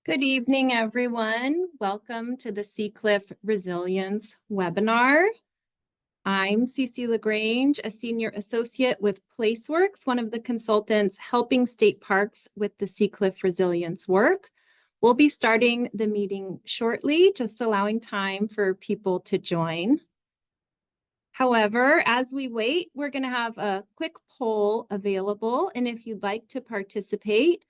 Good evening, everyone. Welcome to the Seacliff Resilience webinar. I'm Cece LaGrange, a senior associate with PlaceWorks, one of the consultants helping state parks with the Seacliff Resilience work. We'll be starting the meeting shortly, just allowing time for people to join. However, as we wait, we're going to have a quick poll available, and if you'd like to participate,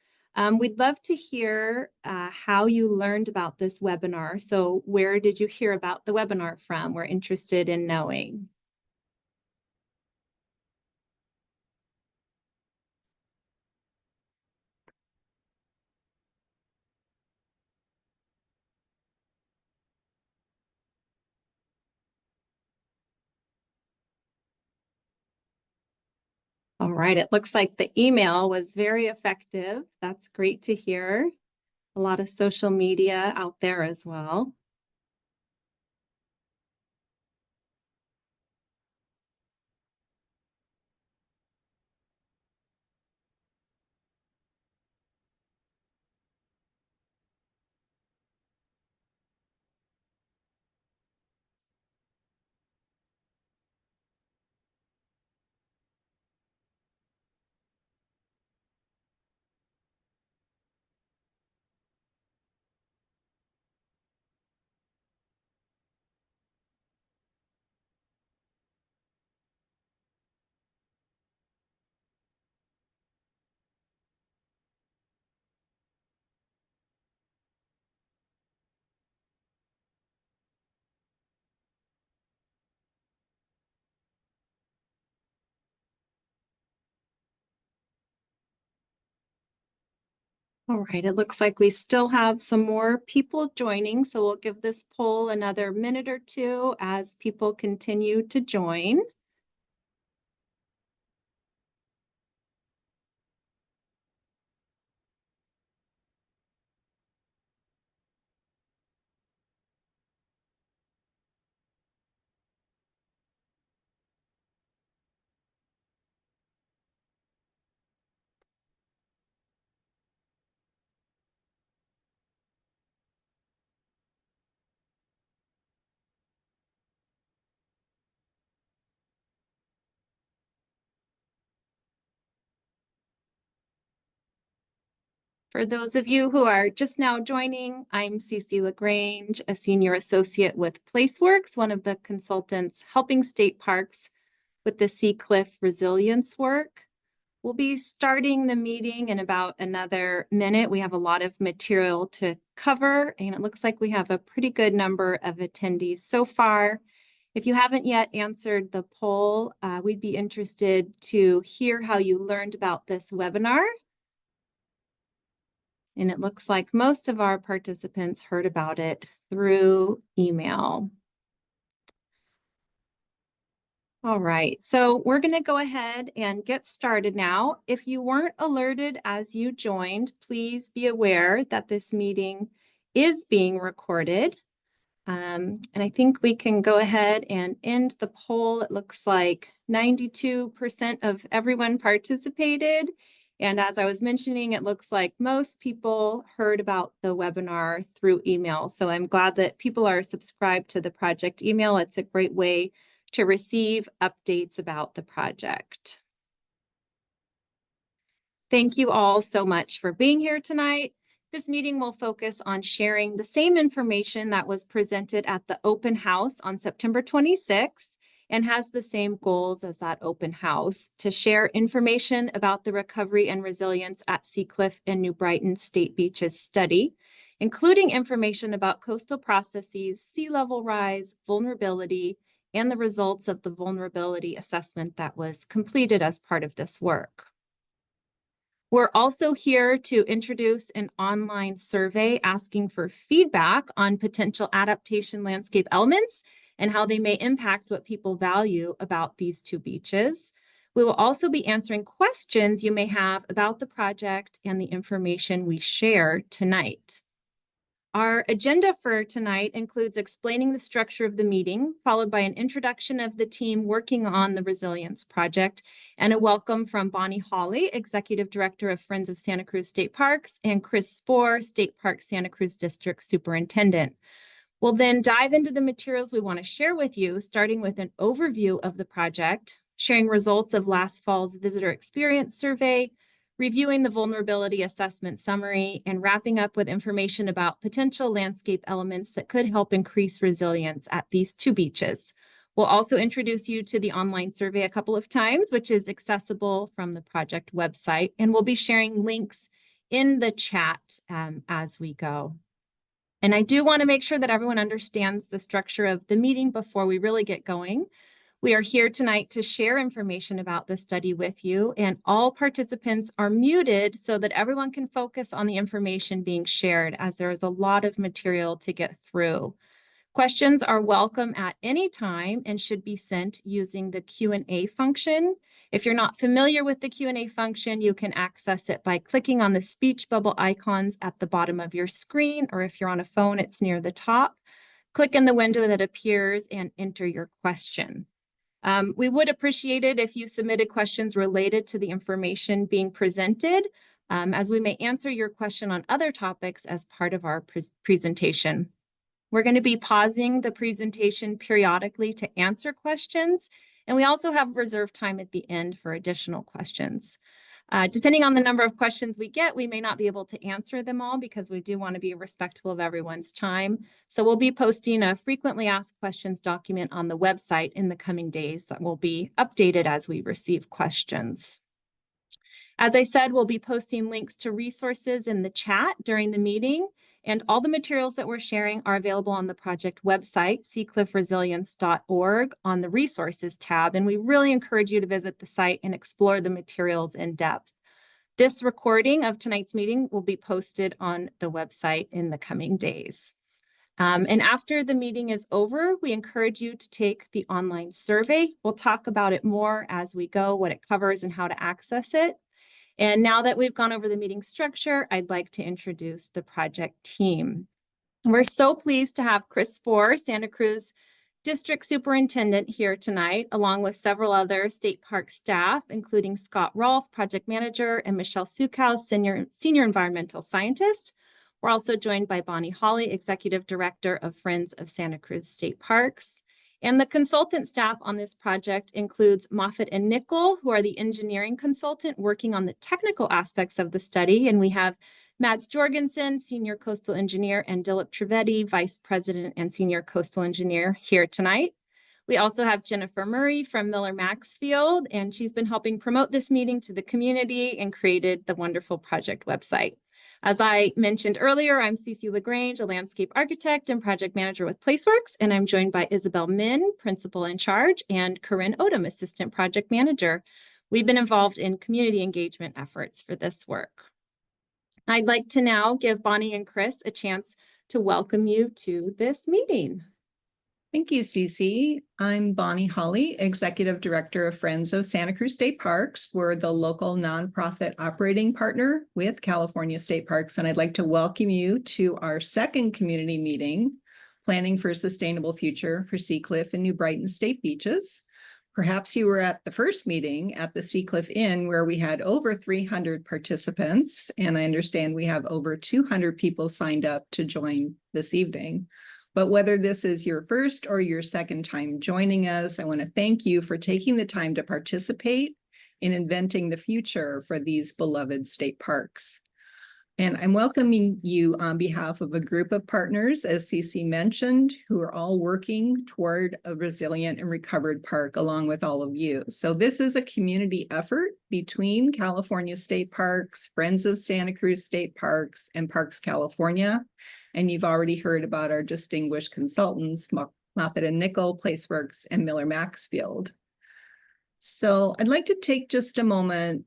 we'd love to hear how you learned about this webinar. So where did you hear about the webinar from? We're interested in knowing. All right, it looks like the email was very effective. That's great to hear. A lot of social media out there as well. All right, it looks like we still have some more people joining, so we'll give this poll another minute or two as people continue to join. For those of you who are just now joining, I'm Cece LaGrange, a senior associate with PlaceWorks, one of the consultants helping state parks with the Seacliff Resilience work. We'll be starting the meeting in about another minute. We have a lot of material to cover, and it looks like we have a pretty good number of attendees so far. If you haven't yet answered the poll, we'd be interested to hear how you learned about this webinar. And it looks like most of our participants heard about it through email. All right, so we're going to go ahead and get started now. If you weren't alerted as you joined, please be aware that this meeting is being recorded. And I think we can go ahead and end the poll. It looks like 92% of everyone participated. And as I was mentioning, it looks like most people heard about the webinar through email. So I'm glad that people are subscribed to the project email. It's a great way to receive updates about the project. Thank you all so much for being here tonight. This meeting will focus on sharing the same information that was presented at the open house on September 26th and has the same goals as that open house: to share information about the recovery and resilience at Seacliff and New Brighton State Beaches study, including information about coastal processes, sea level rise, vulnerability, and the results of the vulnerability assessment that was completed as part of this work. We're also here to introduce an online survey asking for feedback on potential adaptation landscape elements and how they may impact what people value about these two beaches. We will also be answering questions you may have about the project and the information we share tonight. Our agenda for tonight includes explaining the structure of the meeting, followed by an introduction of the team working on the Resilience Project, and a welcome from Bonnie Hawley, Executive Director of Friends of Santa Cruz State Parks, and Chris Spohr, State Park Santa Cruz District Superintendent. We'll then dive into the materials we want to share with you, starting with an overview of the project, sharing results of last fall's visitor experience survey, reviewing the vulnerability assessment summary, and wrapping up with information about potential landscape elements that could help increase resilience at these two beaches. We'll also introduce you to the online survey a couple of times, which is accessible from the project website, and we'll be sharing links in the chat as we go. And I do want to make sure that everyone understands the structure of the meeting before we really get going. We are here tonight to share information about the study with you, and all participants are muted so that everyone can focus on the information being shared, as there is a lot of material to get through. Questions are welcome at any time and should be sent using the Q&A function. If you're not familiar with the Q&A function, you can access it by clicking on the speech bubble icons at the bottom of your screen, or if you're on a phone, it's near the top. Click in the window that appears and enter your question. We would appreciate it if you submitted questions related to the information being presented, as we may answer your question on other topics as part of our presentation. We're going to be pausing the presentation periodically to answer questions, and we also have reserved time at the end for additional questions. Depending on the number of questions we get, we may not be able to answer them all because we do want to be respectful of everyone's time. So we'll be posting a frequently asked questions document on the website in the coming days that will be updated as we receive questions. As I said, we'll be posting links to resources in the chat during the meeting, and all the materials that we're sharing are available on the project website, seacliffresilience.org, on the resources tab, and we really encourage you to visit the site and explore the materials in depth. This recording of tonight's meeting will be posted on the website in the coming days. And after the meeting is over, we encourage you to take the online survey. We'll talk about it more as we go, what it covers and how to access it. And now that we've gone over the meeting structure, I'd like to introduce the project team. We're so pleased to have Chris Spohr, Santa Cruz District Superintendent, here tonight, along with several other state park staff, including Scott Rolfe, Project Manager, and Michelle Sukow, Senior Environmental Scientist. We're also joined by Bonnie Hawley, Executive Director of Friends of Santa Cruz State Parks. And the consultant staff on this project includes Moffitt and Nickel, who are the engineering consultant working on the technical aspects of the study. And we have Mads Jorgensen, Senior Coastal Engineer, and Dilip Trivedi, Vice President and Senior Coastal Engineer, here tonight. We also have Jennifer Murray from Miller Maxfield, and she's been helping promote this meeting to the community and created the wonderful project website. As I mentioned earlier, I'm Cece LaGrange, a landscape architect and project manager with PlaceWorks, and I'm joined by Isabel Min, principal in charge, and Corinne Odom, assistant project manager. We've been involved in community engagement efforts for this work. I'd like to now give Bonnie and Chris a chance to welcome you to this meeting. Thank you, Cece. I'm Bonnie Hawley, Executive Director of Friends of Santa Cruz State Parks. We're the local nonprofit operating partner with California State Parks, and I'd like to welcome you to our second community meeting, Planning for a Sustainable Future for Seacliff and New Brighton State Beaches. Perhaps you were at the first meeting at the Seacliff Inn, where we had over 300 participants, and I understand we have over 200 people signed up to join this evening. But whether this is your first or your second time joining us, I want to thank you for taking the time to participate in inventing the future for these beloved state parks. And I'm welcoming you on behalf of a group of partners, as Cece mentioned, who are all working toward a resilient and recovered park along with all of you. So this is a community effort between California State Parks, Friends of Santa Cruz State Parks, and Parks California. And you've already heard about our distinguished consultants, Moffitt and Nickel, PlaceWorks, and Miller Maxfield. So I'd like to take just a moment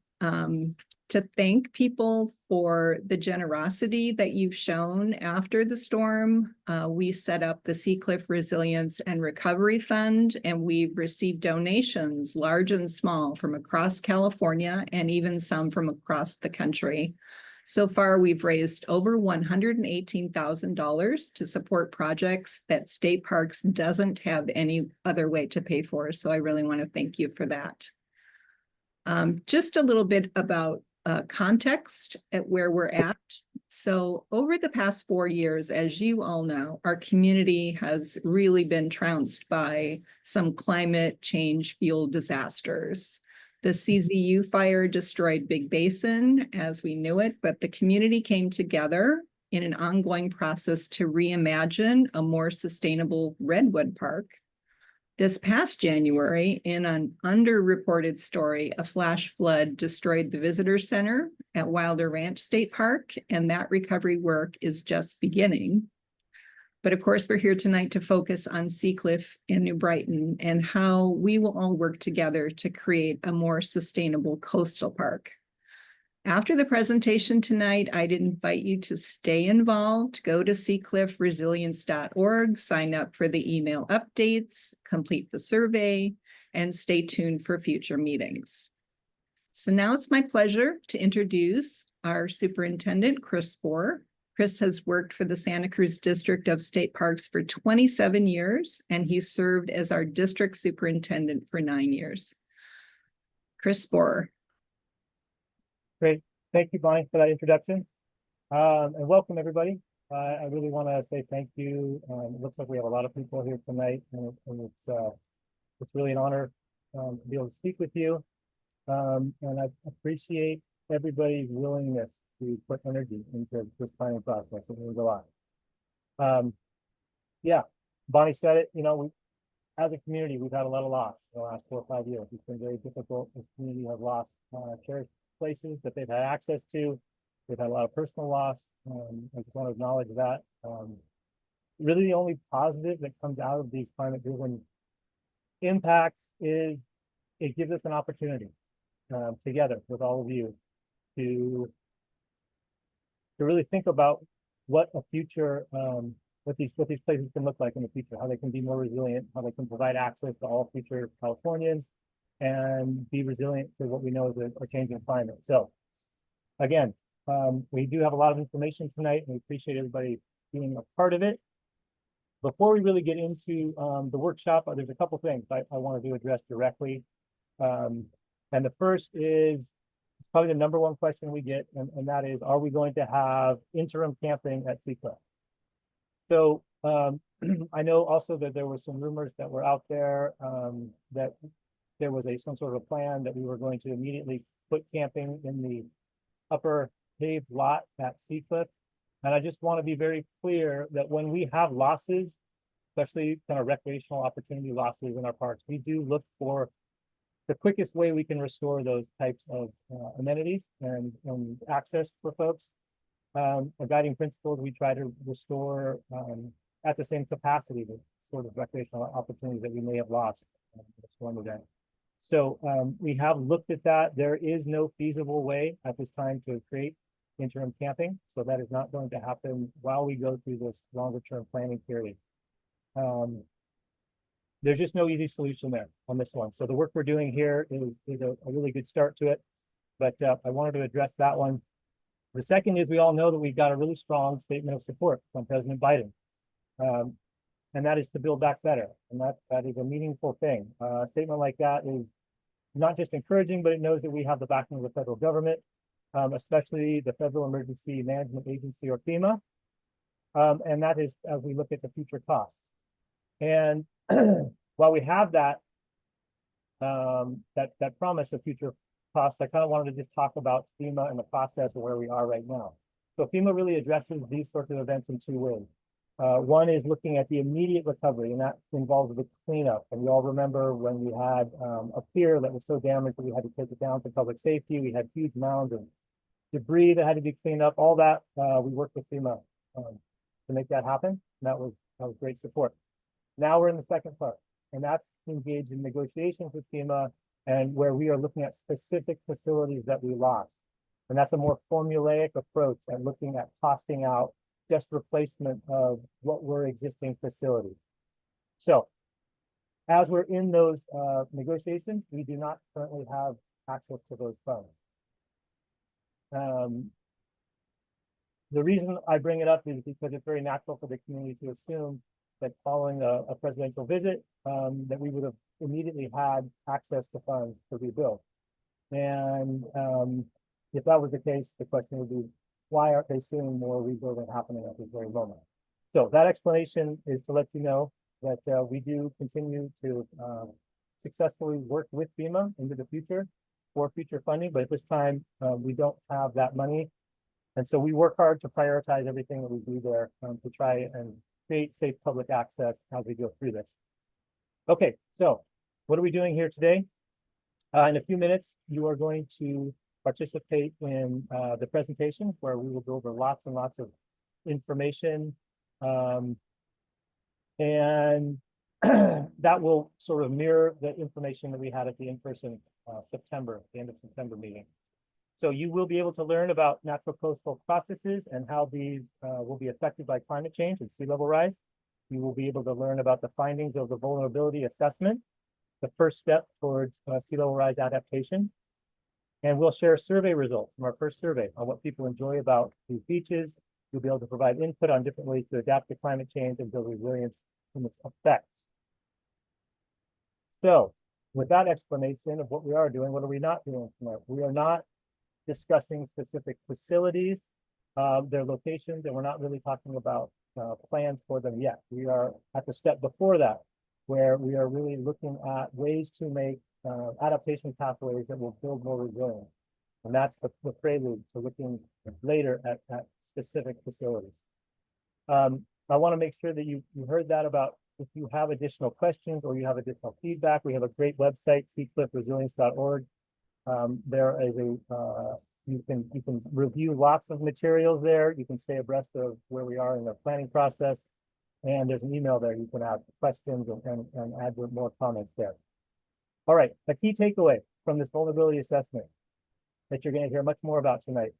to thank people for the generosity that you've shown after the storm. We set up the Seacliff Resilience and Recovery Fund, and we've received donations, large and small, from across California and even some from across the country. So far, we've raised over $118,000 to support projects that State Parks doesn't have any other way to pay for. So I really want to thank you for that. Just a little bit about context at where we're at. So over the past 4 years, as you all know, our community has really been trounced by some climate change fuel disasters. The CZU fire destroyed Big Basin as we knew it, but the community came together in an ongoing process to reimagine a more sustainable Redwood Park. This past January, in an underreported story, a flash flood destroyed the visitor center at Wilder Ranch State Park, and that recovery work is just beginning. But of course, we're here tonight to focus on Seacliff and New Brighton and how we will all work together to create a more sustainable coastal park. After the presentation tonight, I'd invite you to stay involved, go to seacliffresilience.org, sign up for the email updates, complete the survey, and stay tuned for future meetings. So now it's my pleasure to introduce our superintendent, Chris Spohr. Chris has worked for the Santa Cruz District of State Parks for 27 years, and he served as our district superintendent for 9 years. Chris Spohr. Great. Thank you, Bonnie, for that introduction. And welcome, everybody. I really want to say thank you. It looks like we have a lot of people here tonight, and it's really an honor to be able to speak with you. And I appreciate everybody's willingness to put energy into this planning process. It was a lot. Yeah, Bonnie said it. You know, we, as a community, we've had a lot of loss in the last 4 or 5 years. It's been very difficult. This community has lost cherished places that they've had access to. They've had a lot of personal loss. I just want to acknowledge that. Really, the only positive that comes out of these climate-driven impacts is it gives us an opportunity together with all of you to really think about what a future, what these places can look like in the future, how they can be more resilient, how they can provide access to all future Californians, and be resilient to what we know is a changing climate. So again, we do have a lot of information tonight, and we appreciate everybody being a part of it. Before we really get into the workshop, there's a couple things I wanted to address directly. And the first is, it's probably the #1 question we get, and that is, are we going to have interim camping at Seacliff? So I know also that there were some rumors that were out there that there was some sort of a plan that we were going to immediately put camping in the upper paved lot at Seacliff. And I just want to be very clear that when we have losses, especially kind of recreational opportunity losses in our parks, we do look for the quickest way we can restore those types of amenities and access for folks. A guiding principle is we try to restore at the same capacity the sort of recreational opportunities that we may have lost in this one event. So we have looked at that. There is no feasible way at this time to create interim camping. So that is not going to happen while we go through this longer term planning period. There's just no easy solution there on this one. So the work we're doing here is a really good start to it. But I wanted to address that one. The second is we all know that we've got a really strong statement of support from President Biden. And that is to build back better. And that is a meaningful thing. A statement like that is not just encouraging, but it knows that we have the backing of the federal government, especially the Federal Emergency Management Agency, or FEMA. And that is as we look at the future costs. And while we have that promise of future costs, I kind of wanted to just talk about FEMA and the process of where we are right now. So FEMA really addresses these sorts of events in 2 ways. One is looking at the immediate recovery, and that involves the cleanup. And we all remember when we had a pier that was so damaged that we had to take it down for public safety. We had huge mounds of debris that had to be cleaned up. All that we worked with FEMA to make that happen. And that was great support. Now we're in the second part, and that's engaged in negotiations with FEMA, and where we are looking at specific facilities that we lost. And that's a more formulaic approach at looking at costing out just replacement of what were existing facilities. So as we're in those negotiations, we do not currently have access to those funds. The reason I bring it up is because it's very natural for the community to assume that following a presidential visit, that we would have immediately had access to funds to rebuild. And if that was the case, the question would be, why aren't they seeing more rebuilding happening at this very moment? So that explanation is to let you know that we do continue to successfully work with FEMA into the future for future funding, but at this time, we don't have that money. And so we work hard to prioritize everything that we do there to try and create safe public access as we go through this. Okay, so what are we doing here today? In a few minutes, you are going to participate in the presentation where we will go over lots and lots of information. And that will sort of mirror the information that we had at the in-person the end of September meeting. So you will be able to learn about natural coastal processes and how these will be affected by climate change and sea level rise. You will be able to learn about the findings of the vulnerability assessment, the first step towards sea level rise adaptation. And we'll share survey results from our first survey on what people enjoy about these beaches. You'll be able to provide input on different ways to adapt to climate change and build resilience from its effects. So with that explanation of what we are doing, what are we not doing tonight? We are not discussing specific facilities, their locations, and we're not really talking about plans for them yet. We are at the step before that, where we are really looking at ways to make adaptation pathways that will build more resilience. And that's the prelude to looking later at specific facilities. I want to make sure that you heard that about if you have additional questions or you have additional feedback. We have a great website, seacliffresilience.org. There is you can review lots of materials there. You can stay abreast of where we are in the planning process. And there's an email there. You can add questions and add more comments there. All right, a key takeaway from this vulnerability assessment that you're going to hear much more about tonight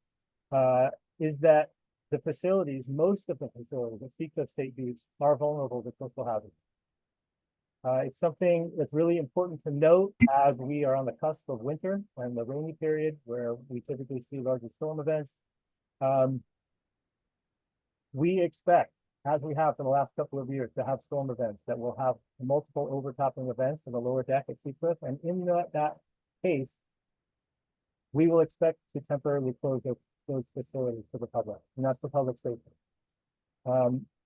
is that the facilities, most of the facilities at Seacliff State Beach are vulnerable to coastal hazards. It's something that's really important to note as we are on the cusp of winter and the rainy period where we typically see larger storm events. We expect, as we have for the last couple of years, to have storm events that will have multiple overtopping events in the lower deck at Seacliff. And in that case, we will expect to temporarily close those facilities to the public, and that's for public safety.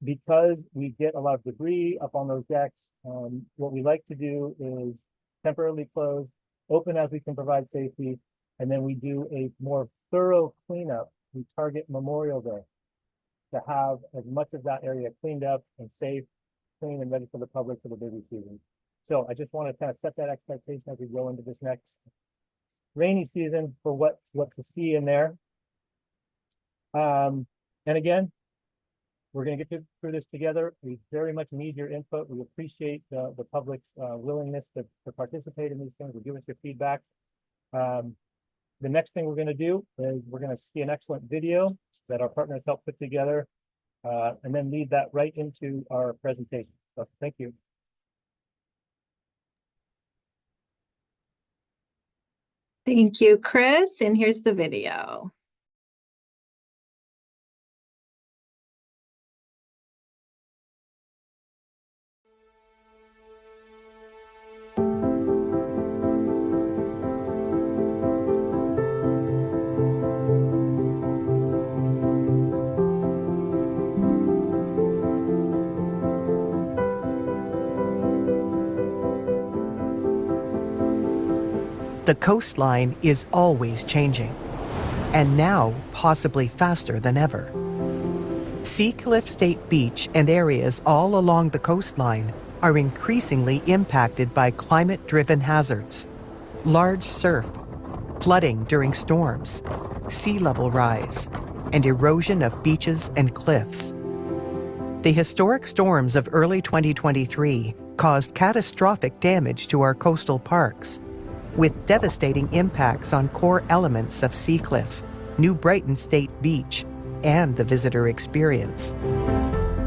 Because we get a lot of debris up on those decks, what we like to do is temporarily close, open as we can provide safety, and then we do a more thorough cleanup. We target Memorial Day to have as much of that area cleaned up and safe, clean and ready for the public for the busy season. So I just want to kind of set that expectation as we go into this next rainy season for what to see in there. And again, we're going to get through this together. We very much need your input. We appreciate the public's willingness to participate in these things. We'll give us your feedback. The next thing we're going to do is we're going to see an excellent video that our partners helped put together and then lead that right into our presentation. So thank you. Thank you, Chris. And here's the video. The coastline is always changing, and now possibly faster than ever. Seacliff State Beach and areas all along the coastline are increasingly impacted by climate-driven hazards. Large surf, flooding during storms, sea level rise, and erosion of beaches and cliffs. The historic storms of early 2023 caused catastrophic damage to our coastal parks, with devastating impacts on core elements of Seacliff, New Brighton State Beach, and the visitor experience.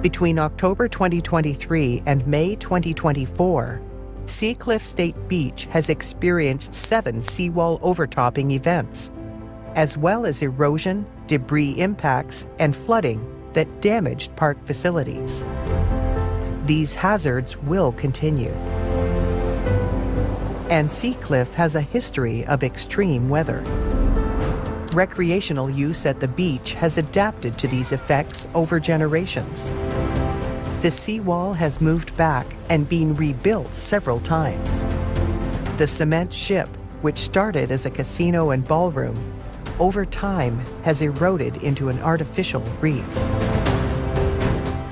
Between October 2023 and May 2024, Seacliff State Beach has experienced 7 seawall overtopping events, as well as erosion debris impacts, and flooding that damaged park facilities. These hazards will continue. And Seacliff has a history of extreme weather. Recreational use at the beach has adapted to these effects over generations. The seawall has moved back and been rebuilt several times. The cement ship, which started as a casino and ballroom, over time has eroded into an artificial reef.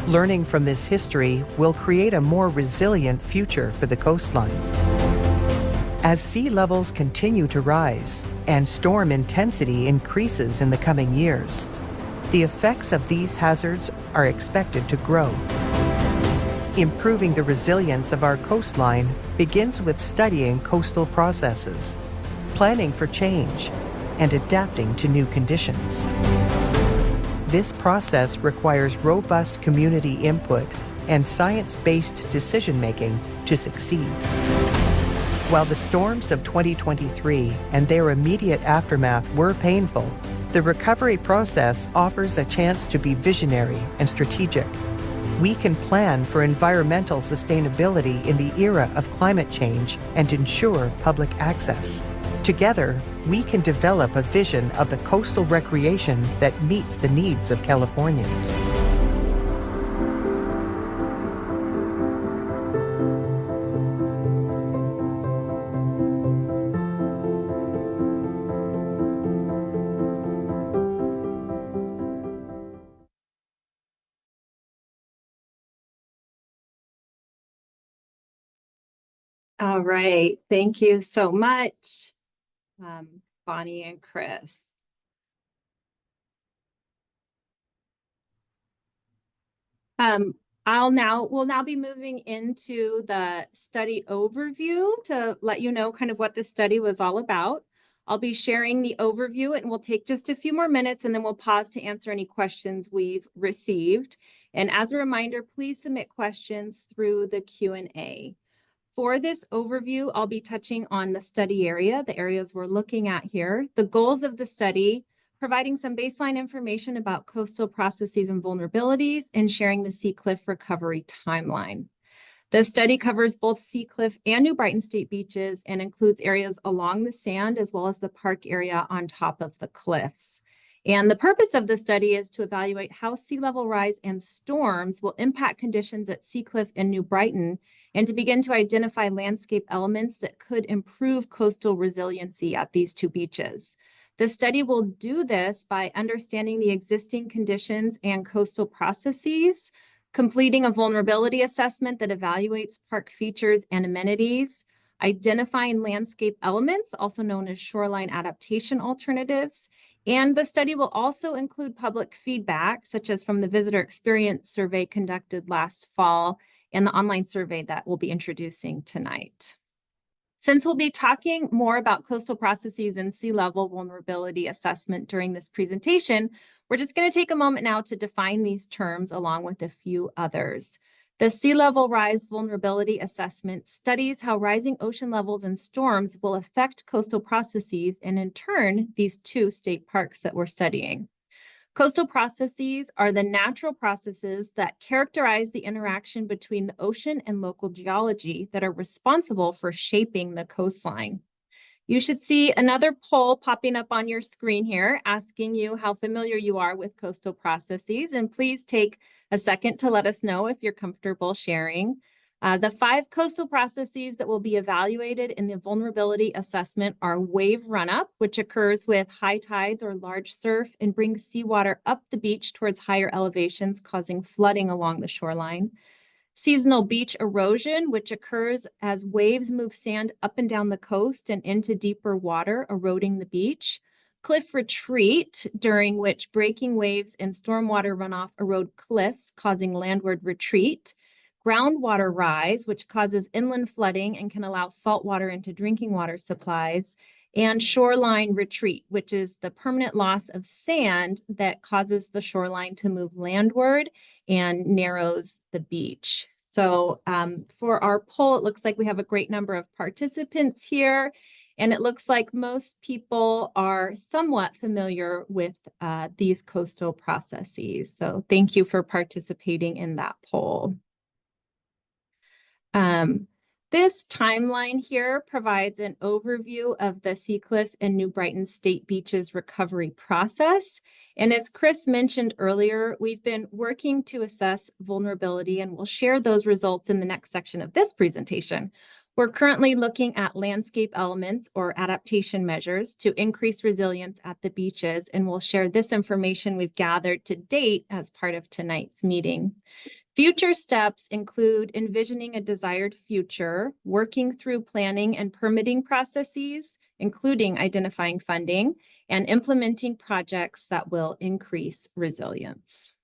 Learning from this history will create a more resilient future for the coastline. As sea levels continue to rise and storm intensity increases in the coming years, the effects of these hazards are expected to grow. Improving the resilience of our coastline begins with studying coastal processes, planning for change, and adapting to new conditions. This process requires robust community input and science-based decision-making to succeed. While the storms of 2023 and their immediate aftermath were painful, the recovery process offers a chance to be visionary and strategic. We can plan for environmental sustainability in the era of climate change and ensure public access. Together, we can develop a vision of the coastal recreation that meets the needs of Californians. All right, thank you so much, Bonnie and Chris. We'll now be moving into the study overview to let you know kind of what the study was all about. I'll be sharing the overview and we'll take just a few more minutes and then we'll pause to answer any questions we've received. And as a reminder, please submit questions through the Q&A. For this overview, I'll be touching on the study area, the areas we're looking at here, the goals of the study, providing some baseline information about coastal processes and vulnerabilities, and sharing the Seacliff recovery timeline. The study covers both Seacliff and New Brighton State beaches and includes areas along the sand as well as the park area on top of the cliffs. And the purpose of the study is to evaluate how sea level rise and storms will impact conditions at Seacliff and New Brighton, and to begin to identify landscape elements that could improve coastal resiliency at these two beaches. The study will do this by understanding the existing conditions and coastal processes, completing a vulnerability assessment that evaluates park features and amenities, identifying landscape elements, also known as shoreline adaptation alternatives, and the study will also include public feedback, such as from the visitor experience survey conducted last fall and the online survey that we'll be introducing tonight. Since we'll be talking more about coastal processes and sea level vulnerability assessment during this presentation, we're just going to take a moment now to define these terms along with a few others. The sea level rise vulnerability assessment studies how rising ocean levels and storms will affect coastal processes and in turn, these two state parks that we're studying. Coastal processes are the natural processes that characterize the interaction between the ocean and local geology that are responsible for shaping the coastline. You should see another poll popping up on your screen here asking you how familiar you are with coastal processes, and please take a second to let us know if you're comfortable sharing. The 5 coastal processes that will be evaluated in the vulnerability assessment are wave run-up, which occurs with high tides or large surf and brings seawater up the beach towards higher elevations, causing flooding along the shoreline. Seasonal beach erosion, which occurs as waves move sand up and down the coast and into deeper water, eroding the beach. Cliff retreat, during which breaking waves and stormwater runoff erode cliffs, causing landward retreat. Groundwater rise, which causes inland flooding and can allow salt water into drinking water supplies. And shoreline retreat, which is the permanent loss of sand that causes the shoreline to move landward and narrows the beach. So for our poll, it looks like we have a great number of participants here. And it looks like most people are somewhat familiar with these coastal processes. So thank you for participating in that poll. This timeline here provides an overview of the Seacliff and New Brighton State Beaches recovery process. And as Chris mentioned earlier, we've been working to assess vulnerability, and we'll share those results in the next section of this presentation. We're currently looking at landscape elements or adaptation measures to increase resilience at the beaches, and we'll share this information we've gathered to date as part of tonight's meeting. Future steps include envisioning a desired future, working through planning and permitting processes, including identifying funding, and implementing projects that will increase resilience.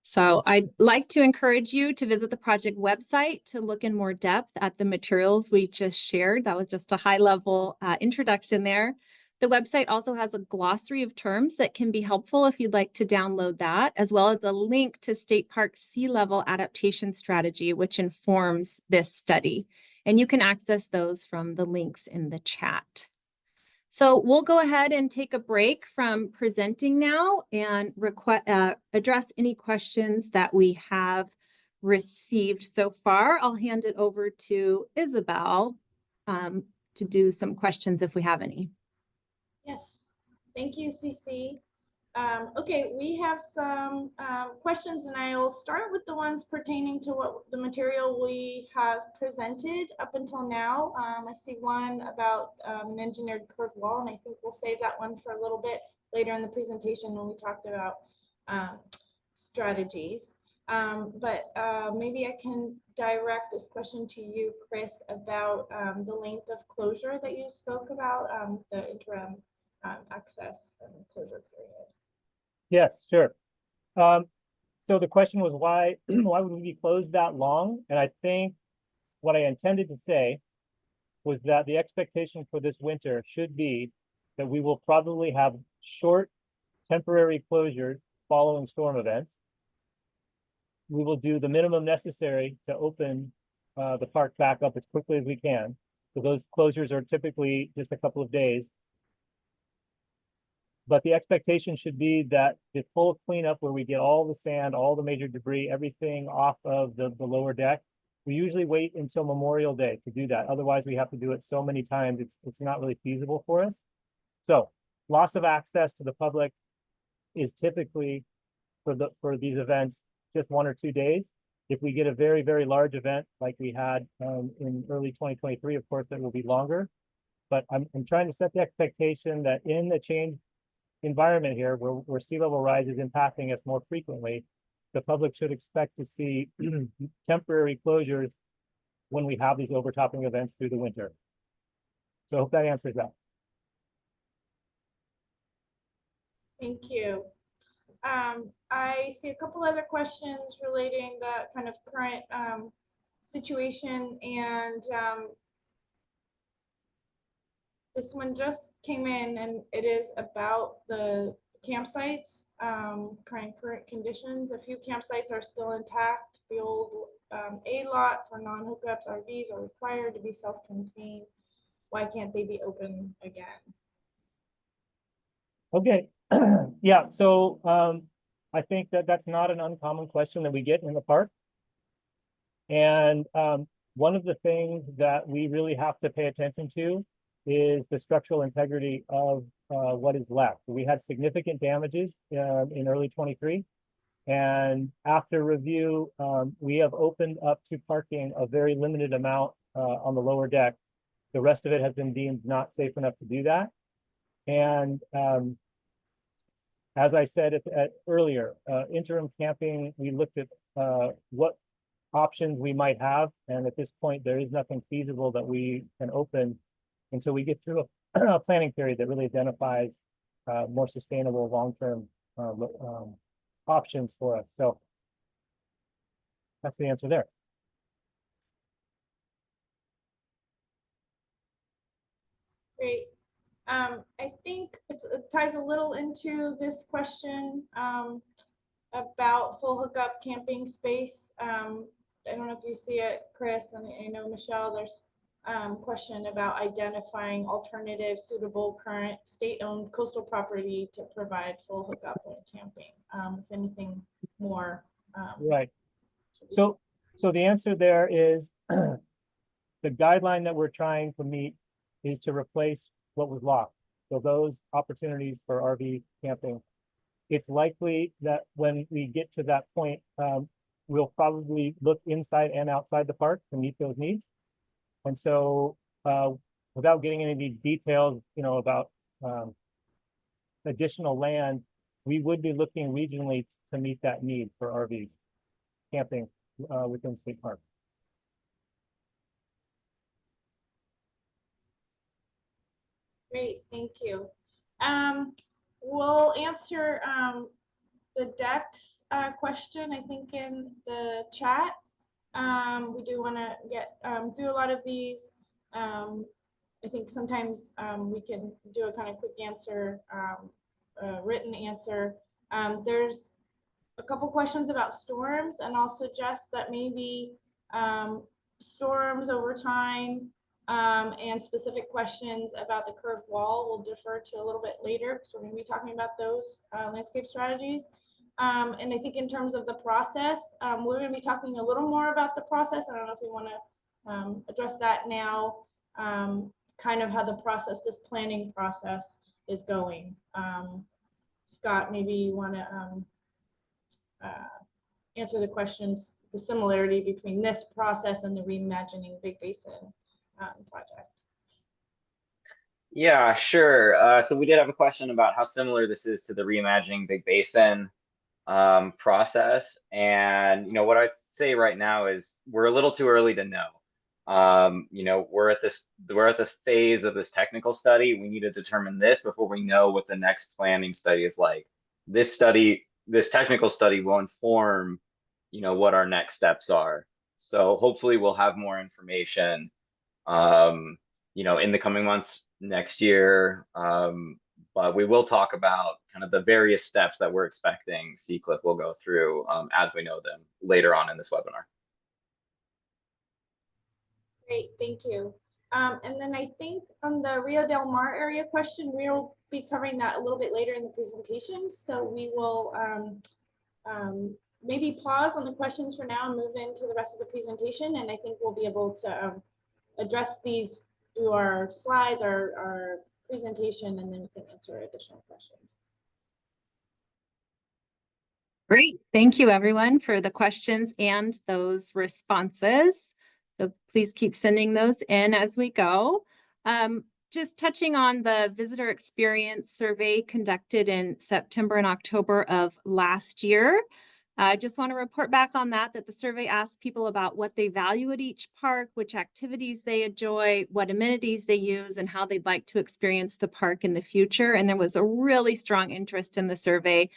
So I'd like to encourage you to visit the project website to look in more depth at the materials we just shared. That was just a high-level introduction there. The website also has a glossary of terms that can be helpful if you'd like to download that, as well as a link to State Park's sea level adaptation strategy, which informs this study. And you can access those from the links in the chat. So we'll go ahead and take a break from presenting now and address any questions that we have received so far. I'll hand it over to Isabel to do some questions if we have any. Yes, thank you, CC. Okay, we have some questions, and I will start with the ones pertaining to what the material we have presented up until now. I see one about an engineered curved wall, and I think we'll save that one for a little bit later in the presentation when we talked about strategies. But maybe I can direct this question to you, Chris, about the length of closure that you spoke about, the interim access and closure period. Yes, sure. So the question was why would we be closed that long? And I think what I intended to say was that the expectation for this winter should be that we will probably have short temporary closures following storm events. We will do the minimum necessary to open the park back up as quickly as we can. So those closures are typically just a couple of days. But the expectation should be that the full cleanup, where we get all the sand, all the major debris, everything off of the lower deck, we usually wait until Memorial Day to do that. Otherwise, we have to do it so many times, it's not really feasible for us. So loss of access to the public is typically for these events just 1 or 2 days. If we get a very, very large event like we had in early 2023, of course, that will be longer. But I'm trying to set the expectation that in the change environment here, where sea level rise is impacting us more frequently, the public should expect to see temporary closures when we have these overtopping events through the winter. So I hope that answers that. Thank you. I see a couple other questions relating the kind of current situation, and this one just came in, and it is about the campsites, current conditions. A few campsites are still intact. The old A lot for non-hookups RVs are required to be self-contained. Why can't they be open again? Okay, yeah, so I think that's not an uncommon question that we get in the park. And one of the things that we really have to pay attention to is the structural integrity of what is left. We had significant damages in early 23. And after review, we have opened up to parking a very limited amount on the lower deck. The rest of it has been deemed not safe enough to do that. And as I said earlier, interim camping, we looked at what options we might have. And at this point, there is nothing feasible that we can open until we get through a planning period that really identifies more sustainable long-term options for us. So that's the answer there. Great. I think it ties a little into this question about full hookup camping space. I don't know if you see it, Chris, and I know Michelle, there's question about identifying alternative suitable current state-owned coastal property to provide full hookup and camping. If anything more. Right. So the answer there is the guideline that we're trying to meet is to replace what was lost. So those opportunities for RV camping. It's likely that when we get to that point, we'll probably look inside and outside the park to meet those needs. And so without getting into any details, about additional land, we would be looking regionally to meet that need for RVs camping within state parks. Great, thank you. We'll answer the Dex question, I think, in the chat. We do want to get through a lot of these. I think sometimes we can do a kind of quick answer, written answer. There's a couple questions about storms, and I'll suggest that maybe storms over time and specific questions about the curved wall will defer to a little bit later, because we're going to be talking about those landscape strategies. And I think in terms of the process, we're going to be talking a little more about the process. I don't know if we want to address that now, kind of how the process, this planning process is going. Scott, maybe you want to answer the questions, the similarity between this process and the Reimagining Big Basin project. Yeah, sure. So we did have a question about how similar this is to the Reimagining Big Basin process. And, what I'd say right now is we're a little too early to know. We're at this phase of this technical study. We need to determine this before we know what the next planning study is like. This technical study will inform, what our next steps are. So hopefully we'll have more information, in the coming months next year. But we will talk about kind of the various steps that we're expecting Seacliff will go through as we know them later on in this webinar. Great, thank you. And then I think on the Rio Del Mar area question, we'll be covering that a little bit later in the presentation. So we will maybe pause on the questions for now and move into the rest of the presentation. And I think we'll be able to address these through our slides, our presentation, and then we can answer additional questions. Great. Thank you, everyone, for the questions and those responses. So please keep sending those in as we go. Just touching on the visitor experience survey conducted in September and October of last year. I just want to report back on that the survey asked people about what they value at each park, which activities they enjoy, what amenities they use, and how they'd like to experience the park in the future. And there was a really strong interest in the survey.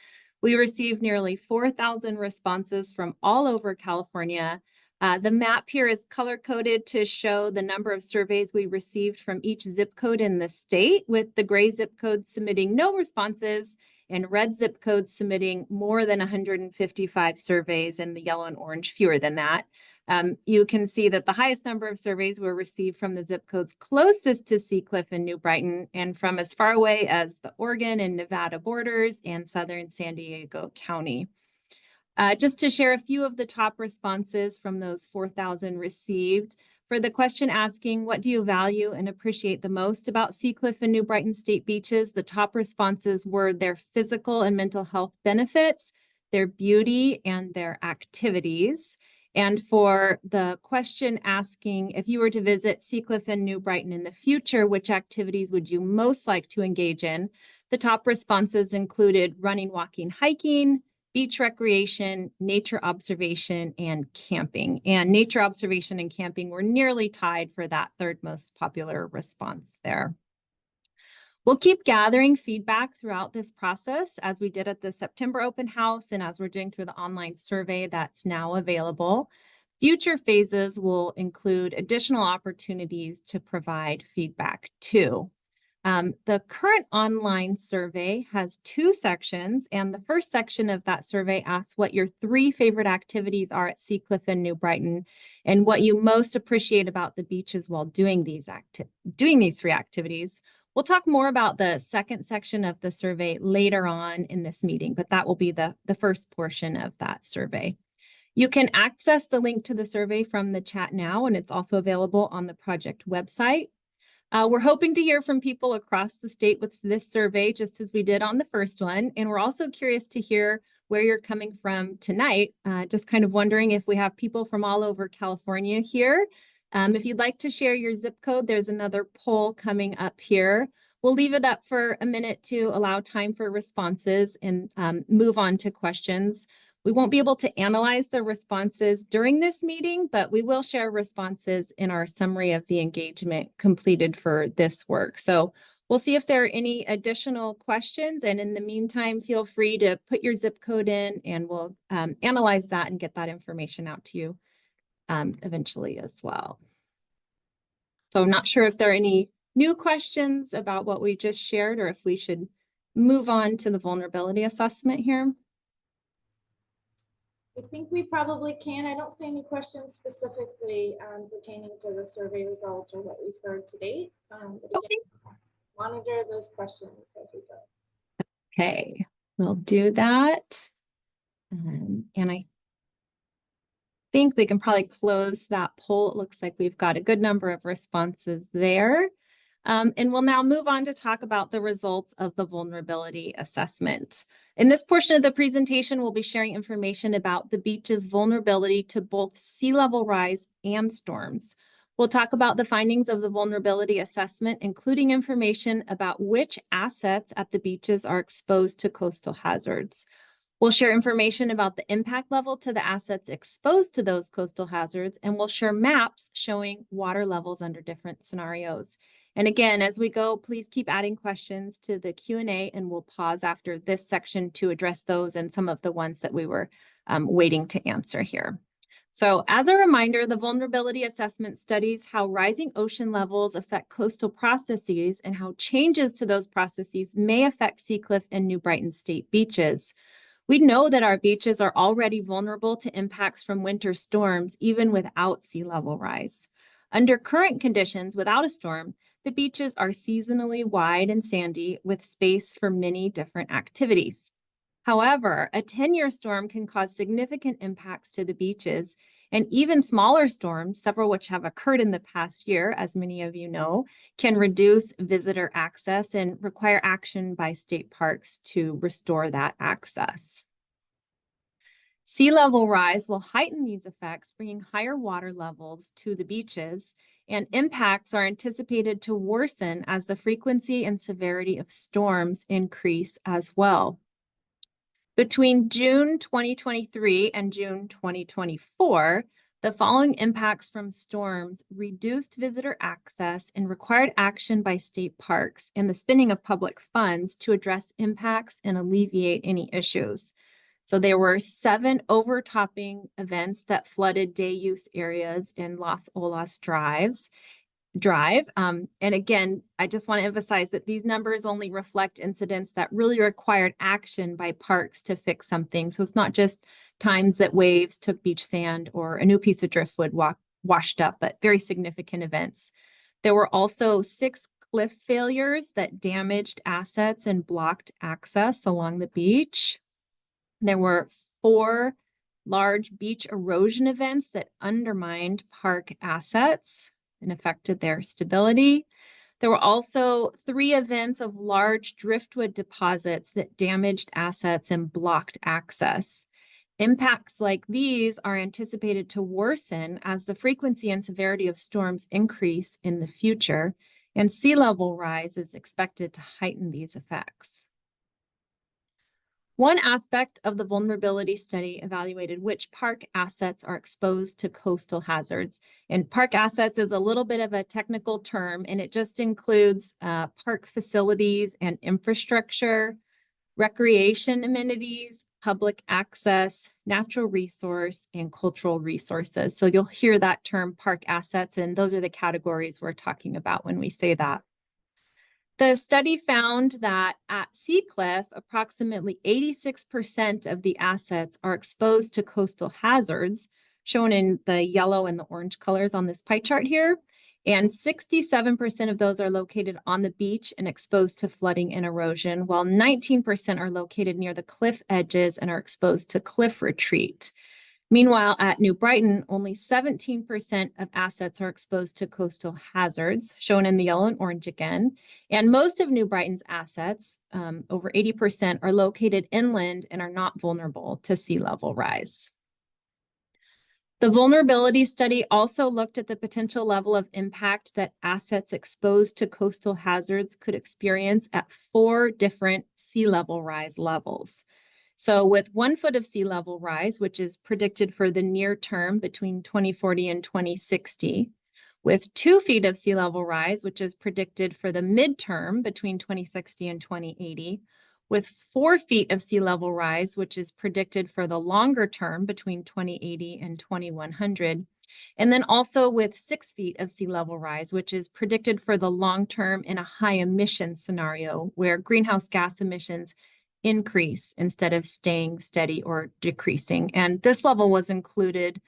We received nearly 4,000 responses from all over California. The map here is color-coded to show the number of surveys we received from each zip code in the state, with the gray zip code submitting no responses and red zip code submitting more than 155 surveys, and the yellow and orange fewer than that. You can see that the highest number of surveys were received from the zip codes closest to Seacliff and New Brighton, and from as far away as the Oregon and Nevada borders and southern San Diego County. Just to share a few of the top responses from those 4,000 received. For the question asking, what do you value and appreciate the most about Seacliff and New Brighton State Beaches? The top responses were their physical and mental health benefits, their beauty, and their activities. And for the question asking, if you were to visit Seacliff and New Brighton in the future, which activities would you most like to engage in? The top responses included running, walking, hiking, beach recreation, nature observation, and camping. And nature observation and camping were nearly tied for that third most popular response there. We'll keep gathering feedback throughout this process, as we did at the September open house and as we're doing through the online survey that's now available. Future phases will include additional opportunities to provide feedback too. The current online survey has 2 sections, and the first section of that survey asks what your 3 favorite activities are at Seacliff and New Brighton, and what you most appreciate about the beaches while doing these 3 activities. We'll talk more about the second section of the survey later on in this meeting, but that will be the first portion of that survey. You can access the link to the survey from the chat now, and it's also available on the project website. We're hoping to hear from people across the state with this survey, just as we did on the first one. And we're also curious to hear where you're coming from tonight. Just kind of wondering if we have people from all over California here. If you'd like to share your zip code, there's another poll coming up here. We'll leave it up for a minute to allow time for responses and move on to questions. We won't be able to analyze the responses during this meeting, but we will share responses in our summary of the engagement completed for this work. So we'll see if there are any additional questions. And in the meantime, feel free to put your zip code in and we'll analyze that and get that information out to you eventually as well. So I'm not sure if there are any new questions about what we just shared or if we should move on to the vulnerability assessment here. I think we probably can. I don't see any questions specifically pertaining to the survey results or what we've heard to date. But again, monitor those questions as we go. Okay, we'll do that. And I think we can probably close that poll. It looks like we've got a good number of responses there. And we'll now move on to talk about the results of the vulnerability assessment. In this portion of the presentation, we'll be sharing information about the beach's vulnerability to both sea level rise and storms. We'll talk about the findings of the vulnerability assessment, including information about which assets at the beaches are exposed to coastal hazards. We'll share information about the impact level to the assets exposed to those coastal hazards, and we'll share maps showing water levels under different scenarios. And again, as we go, please keep adding questions to the Q&A, and we'll pause after this section to address those and some of the ones that we were waiting to answer here. So as a reminder, the vulnerability assessment studies how rising ocean levels affect coastal processes and how changes to those processes may affect Seacliff and New Brighton state beaches. We know that our beaches are already vulnerable to impacts from winter storms, even without sea level rise. Under current conditions, without a storm, the beaches are seasonally wide and sandy with space for many different activities. However, a 10-year storm can cause significant impacts to the beaches, and even smaller storms, several which have occurred in the past year, as many of you know, can reduce visitor access and require action by state parks to restore that access. Sea level rise will heighten these effects, bringing higher water levels to the beaches, and impacts are anticipated to worsen as the frequency and severity of storms increase as well. Between June 2023 and June 2024, the following impacts from storms reduced visitor access and required action by state parks and the spending of public funds to address impacts and alleviate any issues. So there were 7 overtopping events that flooded day use areas in Las Olas Drive. And again, I just want to emphasize that these numbers only reflect incidents that really required action by parks to fix something. So it's not just times that waves took beach sand or a new piece of driftwood washed up, but very significant events. There were also 6 cliff failures that damaged assets and blocked access along the beach. There were 4 large beach erosion events that undermined park assets and affected their stability. There were also 3 events of large driftwood deposits that damaged assets and blocked access. Impacts like these are anticipated to worsen as the frequency and severity of storms increase in the future, and sea level rise is expected to heighten these effects. One aspect of the vulnerability study evaluated which park assets are exposed to coastal hazards. And park assets is a little bit of a technical term, and it just includes park facilities and infrastructure, recreation amenities, public access, natural resource, and cultural resources. So you'll hear that term park assets, and those are the categories we're talking about when we say that. The study found that at Seacliff, approximately 86% of the assets are exposed to coastal hazards, shown in the yellow and the orange colors on this pie chart here. And 67% of those are located on the beach and exposed to flooding and erosion, while 19% are located near the cliff edges and are exposed to cliff retreat. Meanwhile, at New Brighton, only 17% of assets are exposed to coastal hazards, shown in the yellow and orange again. And most of New Brighton's assets, over 80%, are located inland and are not vulnerable to sea level rise. The vulnerability study also looked at the potential level of impact that assets exposed to coastal hazards could experience at 4 different sea level rise levels. So with 1 foot of sea level rise, which is predicted for the near term between 2040 and 2060, with 2 feet of sea level rise, which is predicted for the midterm between 2060 and 2080, with 4 feet of sea level rise, which is predicted for the longer term between 2080 and 2100, and then also with 6 feet of sea level rise, which is predicted for the long term in a high emission scenario where greenhouse gas emissions increase instead of staying steady or decreasing. And this level was included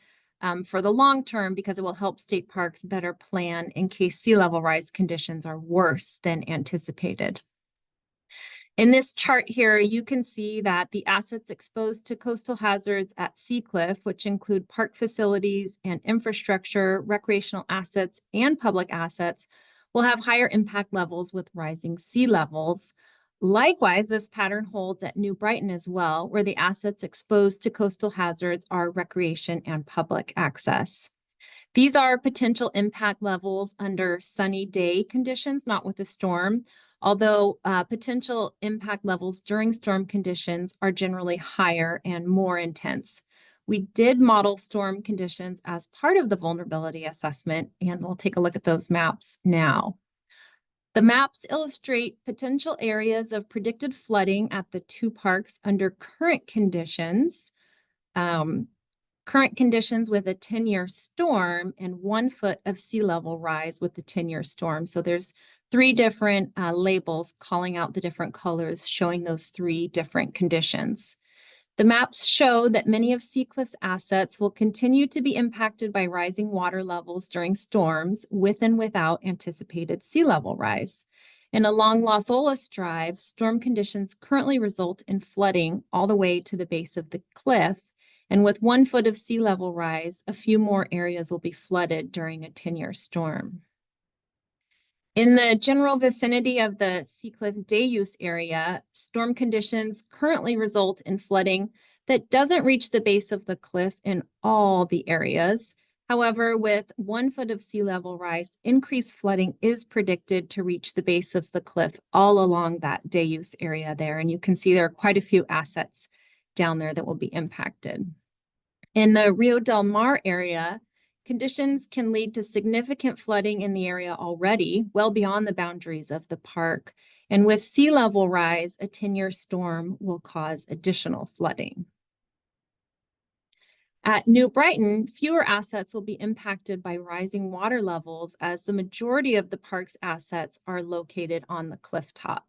for the long term because it will help state parks better plan in case sea level rise conditions are worse than anticipated. In this chart here, you can see that the assets exposed to coastal hazards at Seacliff, which include park facilities and infrastructure, recreational assets, and public assets, will have higher impact levels with rising sea levels. Likewise, this pattern holds at New Brighton as well, where the assets exposed to coastal hazards are recreation and public access. These are potential impact levels under sunny day conditions, not with a storm, although potential impact levels during storm conditions are generally higher and more intense. We did model storm conditions as part of the vulnerability assessment, and we'll take a look at those maps now. The maps illustrate potential areas of predicted flooding at the 2 parks under current conditions. Current conditions with a 10-year storm and 1 foot of sea level rise with the 10-year storm. So there's 3 different labels calling out the different colors showing those 3 different conditions. The maps show that many of Seacliff's assets will continue to be impacted by rising water levels during storms with and without anticipated sea level rise. And along Las Olas Drive, storm conditions currently result in flooding all the way to the base of the cliff. And with 1 foot of sea level rise, a few more areas will be flooded during a 10-year storm. In the general vicinity of the Seacliff day use area, storm conditions currently result in flooding that doesn't reach the base of the cliff in all the areas. However, with 1 foot of sea level rise, increased flooding is predicted to reach the base of the cliff all along that day use area there. And you can see there are quite a few assets down there that will be impacted. In the Rio Del Mar area, conditions can lead to significant flooding in the area already, well beyond the boundaries of the park. And with sea level rise, a 10-year storm will cause additional flooding. At New Brighton, fewer assets will be impacted by rising water levels as the majority of the park's assets are located on the cliff top.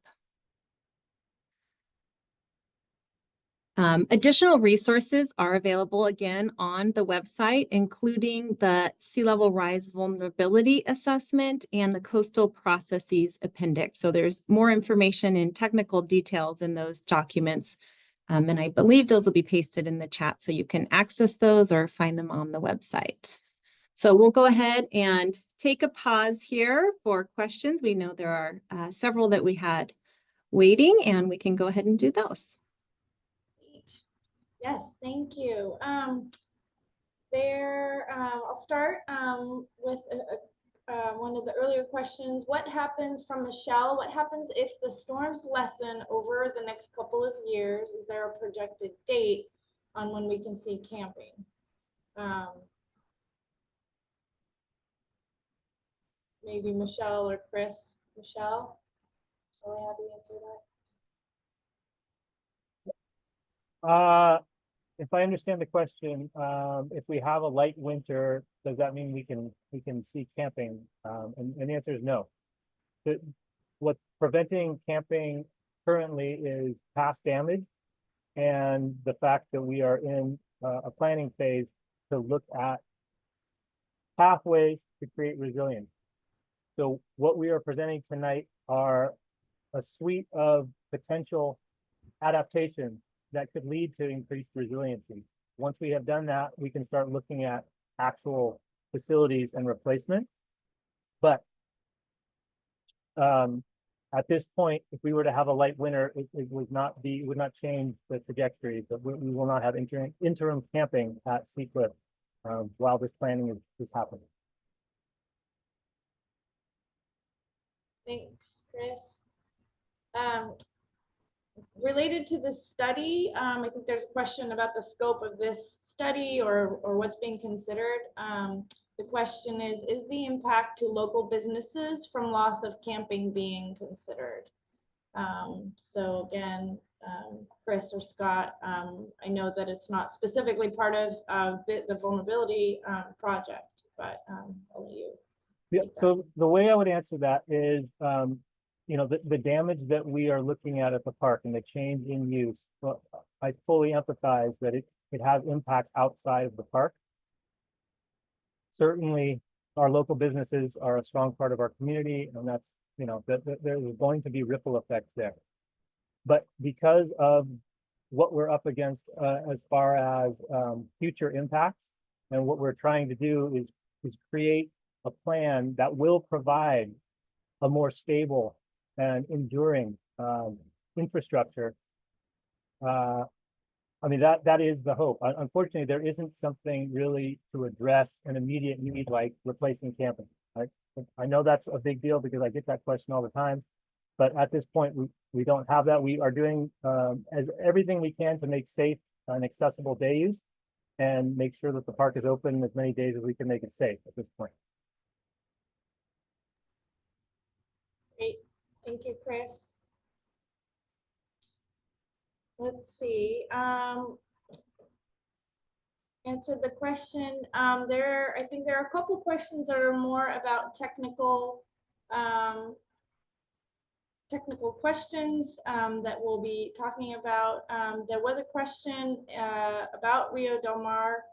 Additional resources are available again on the website, including the sea level rise vulnerability assessment and the coastal processes appendix. So there's more information and technical details in those documents. And I believe those will be pasted in the chat so you can access those or find them on the website. So we'll go ahead and take a pause here for questions. We know there are several that we had waiting, and we can go ahead and do those. Yes, thank you. I'll start with one of the earlier questions. What happens from Michelle? What happens if the storms lessen over the next couple of years? Is there a projected date on when we can see camping? Maybe Michelle or Chris. Michelle, shall I have you answer that? If I understand the question, if we have a light winter, does that mean we can see camping? And the answer is no. what's preventing camping currently is past damage and the fact that we are in a planning phase to look at pathways to create resilience. So what we are presenting tonight are a suite of potential adaptations that could lead to increased resiliency. Once we have done that, we can start looking at actual facilities and replacement. But at this point, if we were to have a light winter, it would not change the trajectory. But we will not have interim camping at Seacliff while this planning is happening. Thanks, Chris. Related to this study, I think there's a question about the scope of this study or what's being considered. The question is the impact to local businesses from loss of camping being considered? So again, Chris or Scott, I know that it's not specifically part of the vulnerability project, but I'll let you. Yeah, so the way I would answer that is, you know, the damage that we are looking at the park and the change in use, well, I fully empathize that it has impacts outside of the park. Certainly, our local businesses are a strong part of our community, and that's, you know, there's going to be ripple effects there. But because of what we're up against as far as future impacts, and what we're trying to do is create a plan that will provide a more stable and enduring infrastructure. I mean, that is the hope. Unfortunately, there isn't something really to address an immediate need like replacing camping. Right? I know that's a big deal because I get that question all the time. But at this point, we don't have that. We are doing as everything we can to make safe and accessible day use and make sure that the park is open as many days as we can make it safe at this point. Great, thank you, Chris. Let's see. Answer the question. I think there are a couple questions that are more about technical questions that we'll be talking about. There was a question about Rio Del Mar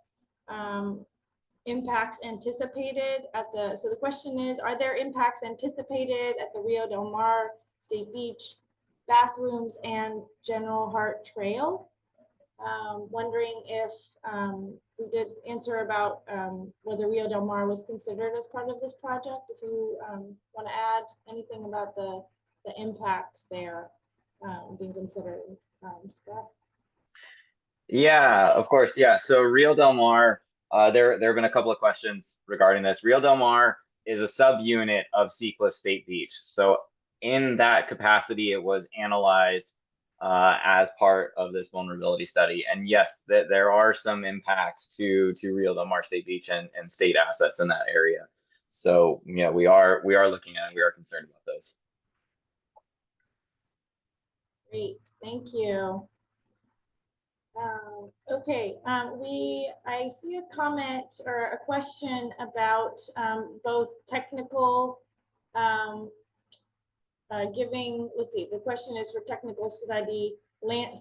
impacts anticipated at the, so the question is, are there impacts anticipated at the Rio Del Mar State Beach bathrooms and General Hart Trail? Wondering if we did answer about whether Rio Del Mar was considered as part of this project. If you want to add anything about the impacts there being considered, Scott? Yeah, of course. Yeah. So Rio Del Mar, there have been a couple of questions regarding this. Rio Del Mar is a subunit of Seacliff State Beach. So in that capacity, it was analyzed as part of this vulnerability study. And yes, there are some impacts to Rio Del Mar State Beach and state assets in that area. So yeah, we are looking at it. We are concerned about those. Great, thank you. Okay, I see a comment or a question about both technical giving, let's see, the question is for technical study,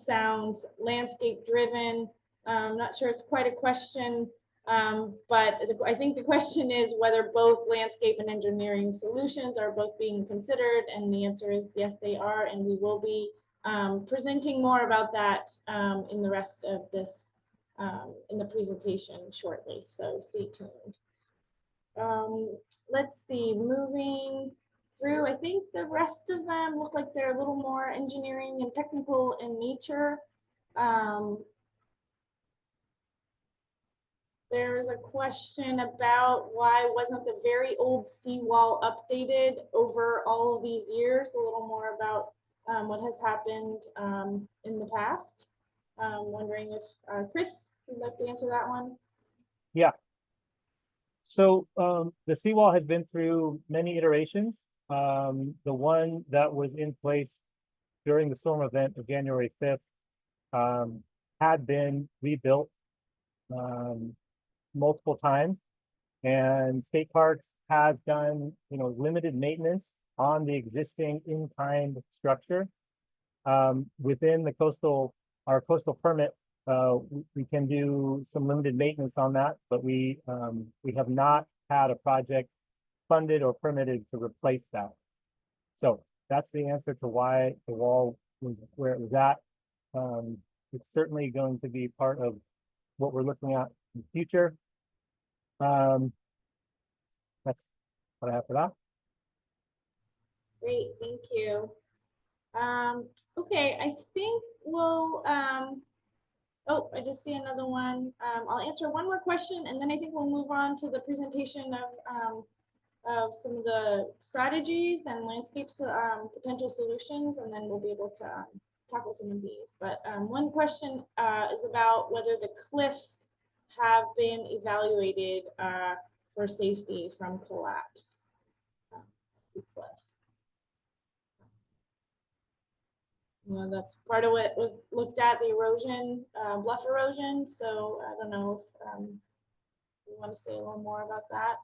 sounds landscape driven. I'm not sure it's quite a question, but I think the question is whether both landscape and engineering solutions are both being considered, and the answer is yes, they are, and we will be presenting more about that in the rest of this, in the presentation shortly, so stay tuned. Let's see, moving through, I think the rest of them look like they're a little more engineering and technical in nature. There is a question about why wasn't the very old seawall updated over all of these years, a little more about what has happened in the past. Wondering if Chris would like to answer that one. Yeah. So the seawall has been through many iterations. The one that was in place during the storm event of January 5th had been rebuilt multiple times, and State Parks has done, you know, limited maintenance on the existing in-kind structure. Within the our coastal permit, we can do some limited maintenance on that, but we have not had a project funded or permitted to replace that. So that's the answer to why the wall was where it was at. It's certainly going to be part of what we're looking at in the future. That's what I have for that. Great, thank you. Okay, I think we'll, oh, I just see another one. I'll answer one more question and then I think we'll move on to the presentation of some of the strategies and landscapes, potential solutions, and then we'll be able to tackle some of these. But one question is about whether the cliffs have been evaluated for safety from collapse. Cliff. You know, that's part of what was looked at, the erosion, bluff erosion. So I don't know if you want to say a little more about that.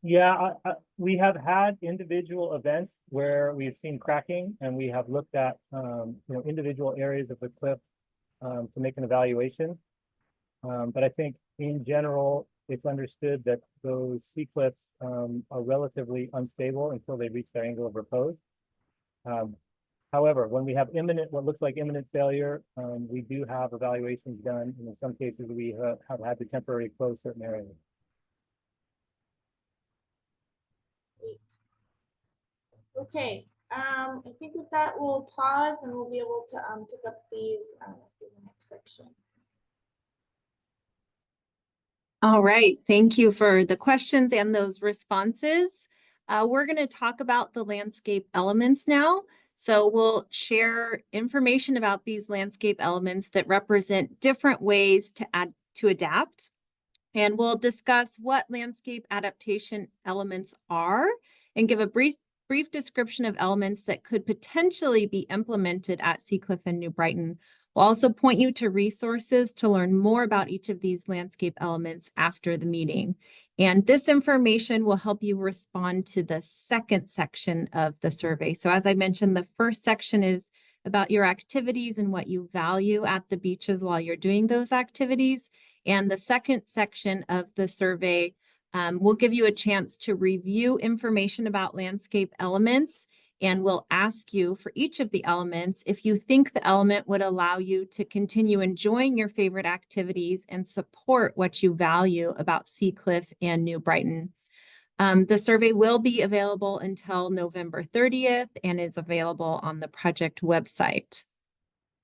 Yeah, we have had individual events where we've seen cracking and we have looked at, individual areas of the cliff to make an evaluation. But I think in general, it's understood that those sea cliffs are relatively unstable until they reach their angle of repose. However, when we have what looks like imminent failure, we do have evaluations done, and in some cases we have had to temporarily close certain areas. Great. Okay, I think with that we'll pause and we'll be able to pick up these in the next section. All right, thank you for the questions and those responses. We're going to talk about the landscape elements now. So we'll share information about these landscape elements that represent different ways to adapt. And we'll discuss what landscape adaptation elements are and give a brief description of elements that could potentially be implemented at Seacliff and New Brighton. We'll also point you to resources to learn more about each of these landscape elements after the meeting. And this information will help you respond to the second section of the survey. So as I mentioned, the first section is about your activities and what you value at the beaches while you're doing those activities. And the second section of the survey will give you a chance to review information about landscape elements, and we'll ask you for each of the elements if you think the element would allow you to continue enjoying your favorite activities and support what you value about Seacliff and New Brighton. The survey will be available until November 30th and is available on the project website.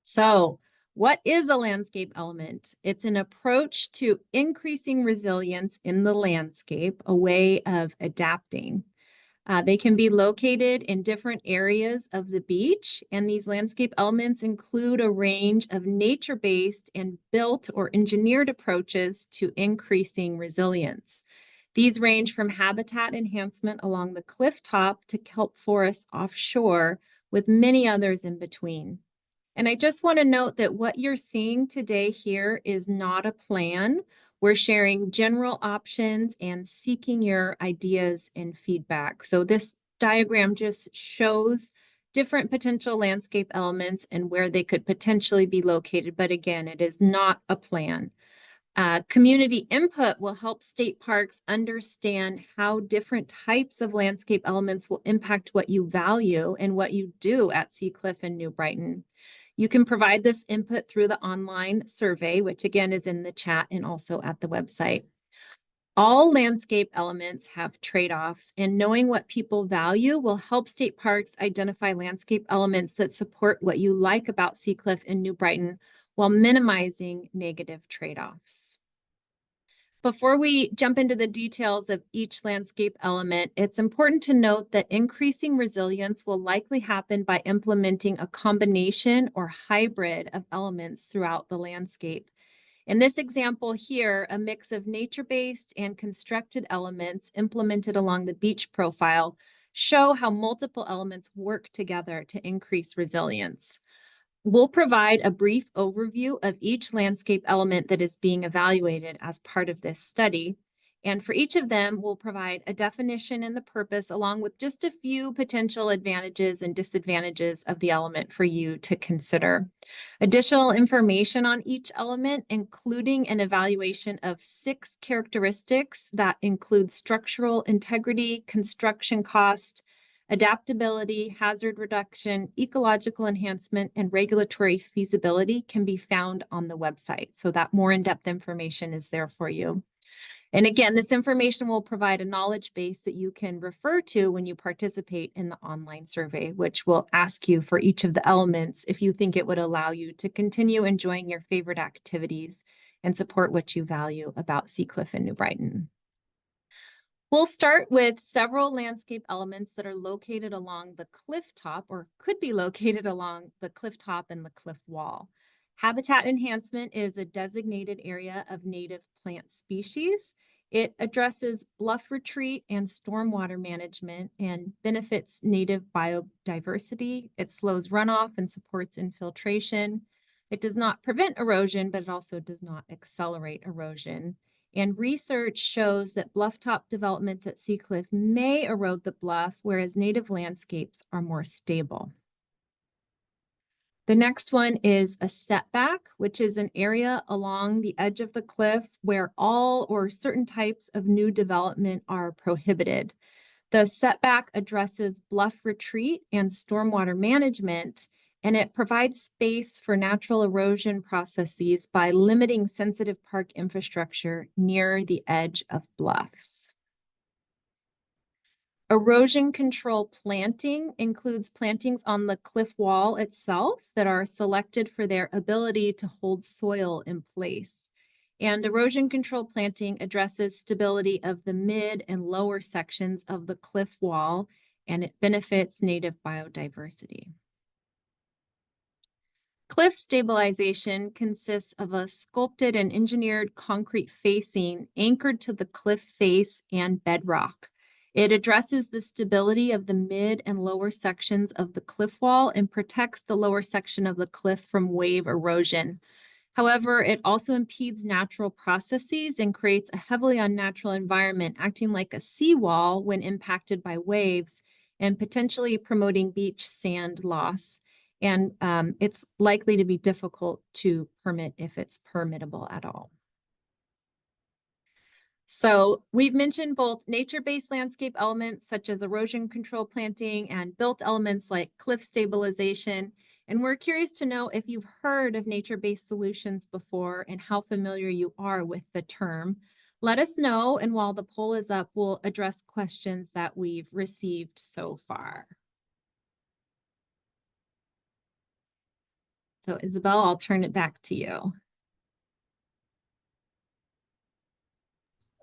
So, what is a landscape element? It's an approach to increasing resilience in the landscape, a way of adapting. They can be located in different areas of the beach, and these landscape elements include a range of nature-based and built or engineered approaches to increasing resilience. These range from habitat enhancement along the cliff top to kelp forests offshore, with many others in between. And I just want to note that what you're seeing today here is not a plan. We're sharing general options and seeking your ideas and feedback. So this diagram just shows different potential landscape elements and where they could potentially be located. But again, it is not a plan. Community input will help state parks understand how different types of landscape elements will impact what you value and what you do at Seacliff and New Brighton. You can provide this input through the online survey, which again is in the chat and also at the website. All landscape elements have trade-offs, and knowing what people value will help state parks identify landscape elements that support what you like about Seacliff and New Brighton while minimizing negative trade-offs. Before we jump into the details of each landscape element, it's important to note that increasing resilience will likely happen by implementing a combination or hybrid of elements throughout the landscape. In this example here, a mix of nature-based and constructed elements implemented along the beach profile show how multiple elements work together to increase resilience. We'll provide a brief overview of each landscape element that is being evaluated as part of this study. And for each of them, we'll provide a definition and the purpose, along with just a few potential advantages and disadvantages of the element for you to consider. Additional information on each element, including an evaluation of 6 characteristics that include structural integrity, construction cost, adaptability, hazard reduction, ecological enhancement, and regulatory feasibility, can be found on the website. So that more in-depth information is there for you. And again, this information will provide a knowledge base that you can refer to when you participate in the online survey, which will ask you for each of the elements if you think it would allow you to continue enjoying your favorite activities and support what you value about Seacliff and New Brighton. We'll start with several landscape elements that are located along the cliff top, or could be located along the cliff top and the cliff wall. Habitat enhancement is a designated area of native plant species. It addresses bluff retreat and stormwater management and benefits native biodiversity. It slows runoff and supports infiltration. It does not prevent erosion, but it also does not accelerate erosion. And research shows that bluff top developments at Seacliff may erode the bluff, whereas native landscapes are more stable. The next one is a setback, which is an area along the edge of the cliff where all or certain types of new development are prohibited. The setback addresses bluff retreat and stormwater management, and it provides space for natural erosion processes by limiting sensitive park infrastructure near the edge of bluffs. Erosion control planting includes plantings on the cliff wall itself that are selected for their ability to hold soil in place. And erosion control planting addresses stability of the mid and lower sections of the cliff wall, and it benefits native biodiversity. Cliff stabilization consists of a sculpted and engineered concrete facing anchored to the cliff face and bedrock. It addresses the stability of the mid and lower sections of the cliff wall and protects the lower section of the cliff from wave erosion. However, it also impedes natural processes and creates a heavily unnatural environment, acting like a seawall when impacted by waves and potentially promoting beach sand loss. And it's likely to be difficult to permit if it's permittable at all. So we've mentioned both nature-based landscape elements such as erosion control planting and built elements like cliff stabilization. And we're curious to know if you've heard of nature-based solutions before and how familiar you are with the term. Let us know, and while the poll is up, we'll address questions that we've received so far. So Isabel, I'll turn it back to you.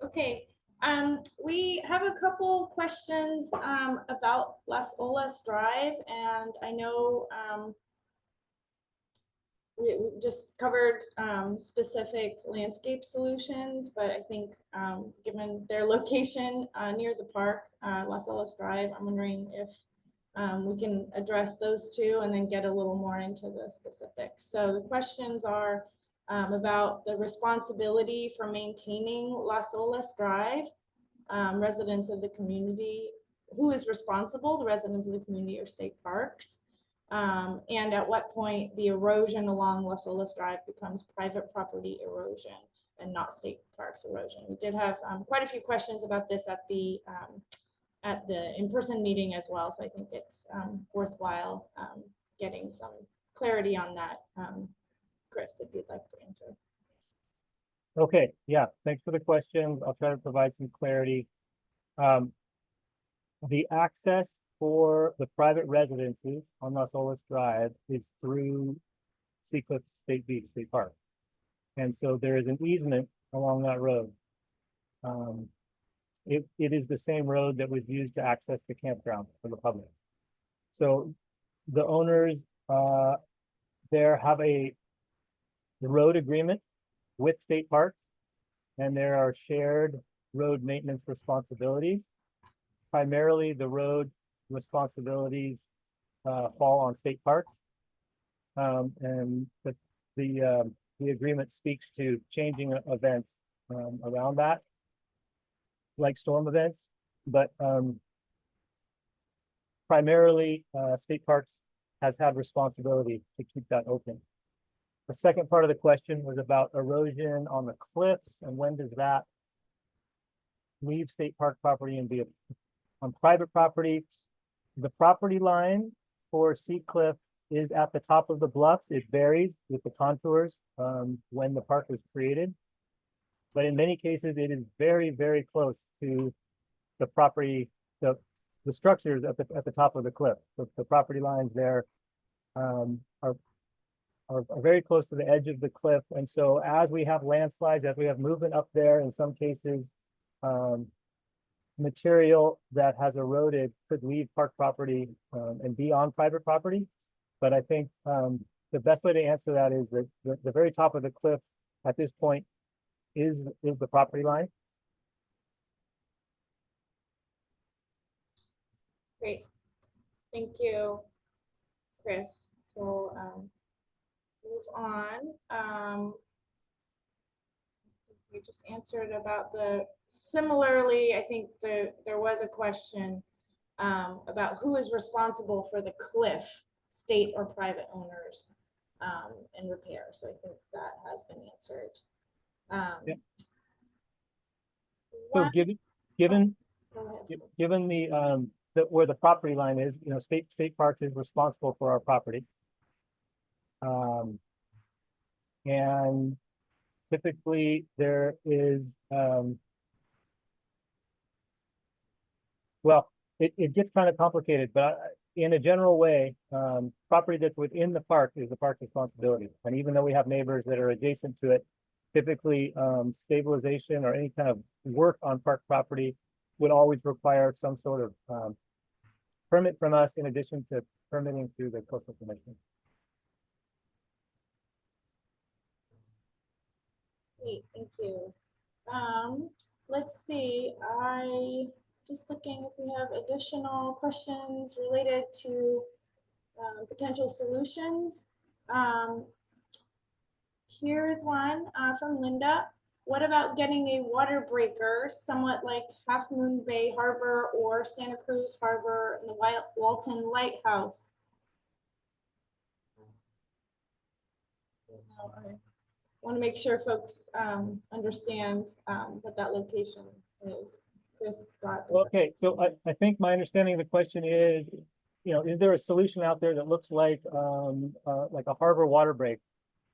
Okay, we have a couple questions about Las Olas Drive, and I know we just covered specific landscape solutions, but I think given their location near the park, Las Olas Drive, I'm wondering if we can address those two and then get a little more into the specifics. So the questions are about the responsibility for maintaining Las Olas Drive, residents of the community, who is responsible, the residents of the community or state parks, and at what point the erosion along Las Olas Drive becomes private property erosion and not state parks erosion. We did have quite a few questions about this at the in-person meeting as well, so I think it's worthwhile getting some clarity on that. Chris, if you'd like to answer. Okay, yeah, thanks for the questions. I'll try to provide some clarity. The access for the private residences on Las Olas Drive is through Seacliff State Beach State Park. And so there is an easement along that road. It is the same road that was used to access the campground for the public. So the owners there have a road agreement with state parks, and there are shared road maintenance responsibilities. Primarily, the road responsibilities fall on state parks, and the agreement speaks to changing events around that. like storm events, but primarily State Parks has had responsibility to keep that open. The second part of the question was about erosion on the cliffs and when does that leave state park property and be on private property. The property line for Sea Cliff is at the top of the bluffs. It varies with the contours when the park was created. But in many cases, it is very, very close to the property, the structures at the top of the cliff. The property lines there are very close to the edge of the cliff. And so as we have landslides, as we have movement up there, in some cases, material that has eroded could leave park property and be on private property. But I think the best way to answer that is that the very top of the cliff at this point is the property line. Great. Thank you, Chris. So move on. We just answered about similarly, I think there was a question about who is responsible for the cliff, state or private owners, and repair. So I think that has been answered. Yep. So given the where the property line is, State Parks is responsible for our property. And typically there is, well, it gets kind of complicated, but in a general way, property that's within the park is the park's responsibility. And even though we have neighbors that are adjacent to it, typically stabilization or any kind of work on park property would always require some sort of permit from us in addition to permitting through the Coastal Commission. Great, thank you. Let's see, just looking if we have additional questions related to potential solutions. Here's one from Linda. What about getting a water breaker, somewhat like Half Moon Bay Harbor or Santa Cruz Harbor and the Walton Lighthouse? I want to make sure folks understand what that location is. Chris, Scott. Okay, so I think my understanding of the question is, is there a solution out there that looks like a harbor water break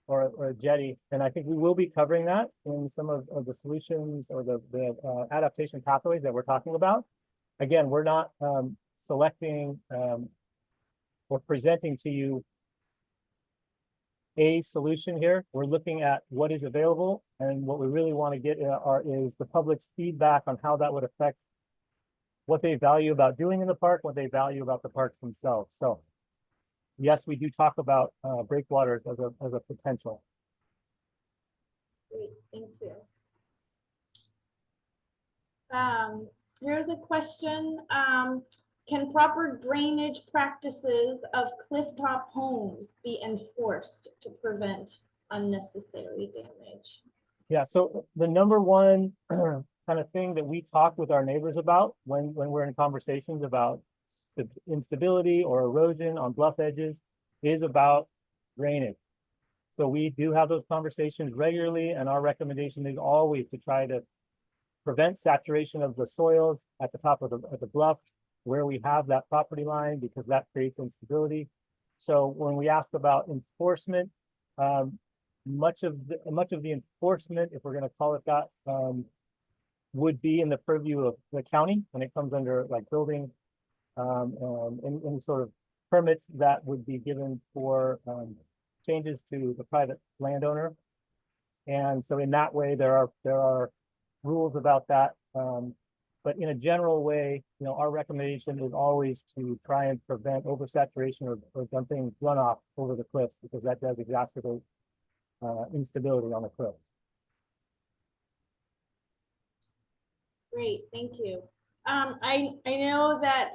or a jetty? And I think we will be covering that in some of the solutions or the adaptation pathways that we're talking about. Again, we're not selecting or presenting to you a solution here. We're looking at what is available, and what we really want to get is the public's feedback on how that would affect what they value about doing in the park, what they value about the parks themselves. So yes, we do talk about breakwaters as a potential. Great, thank you. Here's a question. Can proper drainage practices of clifftop homes be enforced to prevent unnecessary damage? Yeah, so the number one kind of thing that we talk with our neighbors about when we're in conversations about instability or erosion on bluff edges is about drainage. So we do have those conversations regularly, and our recommendation is always to try to prevent saturation of the soils at the top of the bluff where we have that property line, because that creates instability. So when we ask about enforcement, much of the enforcement, if we're going to call it that, would be in the purview of the county when it comes under like building any sort of permits that would be given for changes to the private landowner. And so in that way, there are rules about that. But in a general way, our recommendation is always to try and prevent oversaturation or dumping runoff over the cliffs, because that does exacerbate instability on the cliff. Great, thank you. I know that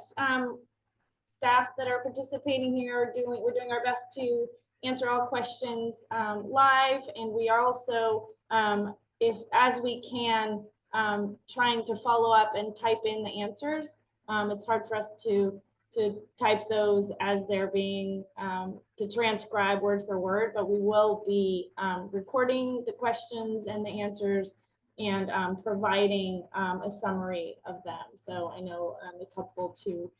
staff that are participating here we're doing our best to answer all questions live, and we are also, as we can, trying to follow up and type in the answers. It's hard for us to type those as they're being, to transcribe word for word, but we will be recording the questions and the answers and providing a summary of them. So I know it's helpful to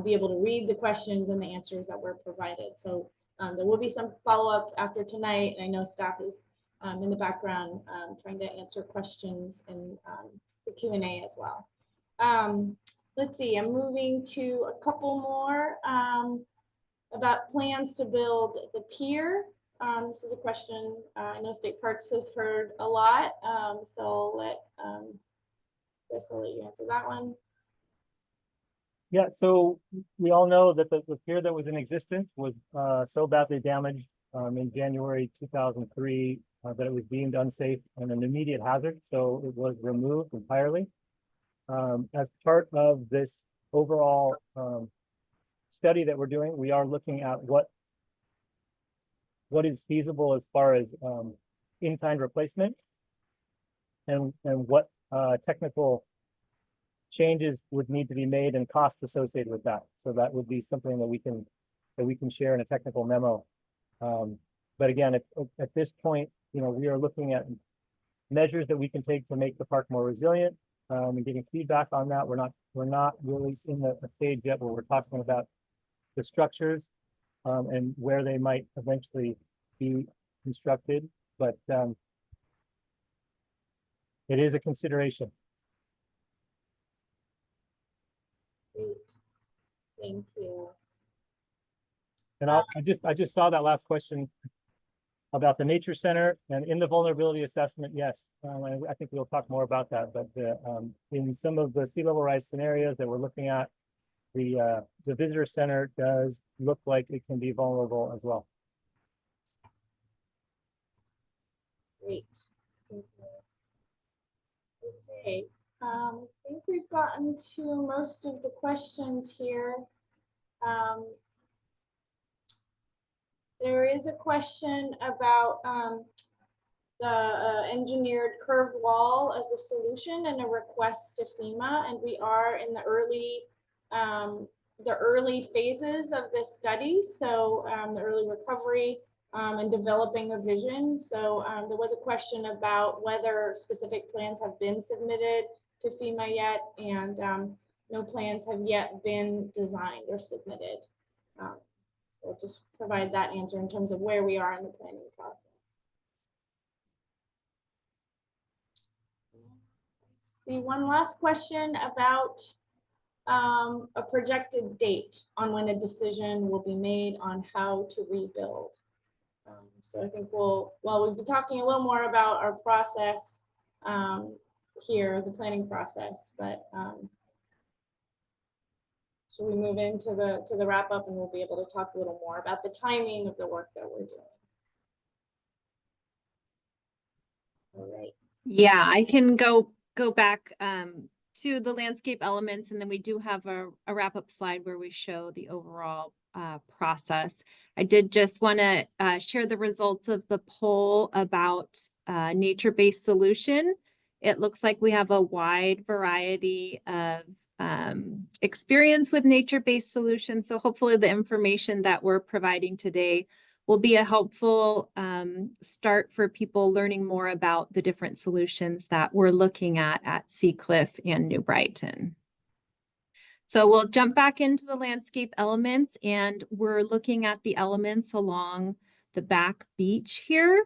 be able to read the questions and the answers that were provided. So there will be some follow-up after tonight. And I know staff is in the background trying to answer questions in the Q&A as well. Let's see, I'm moving to a couple more about plans to build the pier. This is a question I know State Parks has heard a lot, so I'll let Chris, I'll let you answer that one. Yeah, so we all know that the pier that was in existence was so badly damaged in January 2003 that it was deemed unsafe and an immediate hazard. So it was removed entirely. As part of this overall study that we're doing, we are looking at what is feasible as far as in-kind replacement and what technical changes would need to be made and costs associated with that. So that would be something that we can share in a technical memo. But again, at this point, we are looking at measures that we can take to make the park more resilient. And getting feedback on that. We're not really in the stage yet where we're talking about the structures and where they might eventually be constructed, but it is a consideration. Great, thank you. And I just saw that last question about the nature center, and in the vulnerability assessment, yes, I think we'll talk more about that. But in some of the sea level rise scenarios that we're looking at, the visitor center does look like it can be vulnerable as well. Great, thank you. Okay, I think we've gotten to most of the questions here. There is a question about the engineered curved wall as a solution and a request to FEMA, and we are in the early phases of this study. So the early recovery and developing a vision. So there was a question about whether specific plans have been submitted to FEMA yet, and no plans have yet been designed or submitted. So I'll just provide that answer in terms of where we are in the planning process. Let's see, one last question about a projected date on when a decision will be made on how to rebuild. So I think we'll be talking a little more about our process here, the planning process, but should we move into the wrap up, and we'll be able to talk a little more about the timing of the work that we're doing. All right. Yeah, I can go back to the landscape elements, and then we do have a wrap up slide where we show the overall process. I did just want to share the results of the poll about nature-based solution. It looks like we have a wide variety of experience with nature-based solutions. So hopefully the information that we're providing today will be a helpful start for people learning more about the different solutions that we're looking at Seacliff and New Brighton. So we'll jump back into the landscape elements, and we're looking at the elements along the back beach here.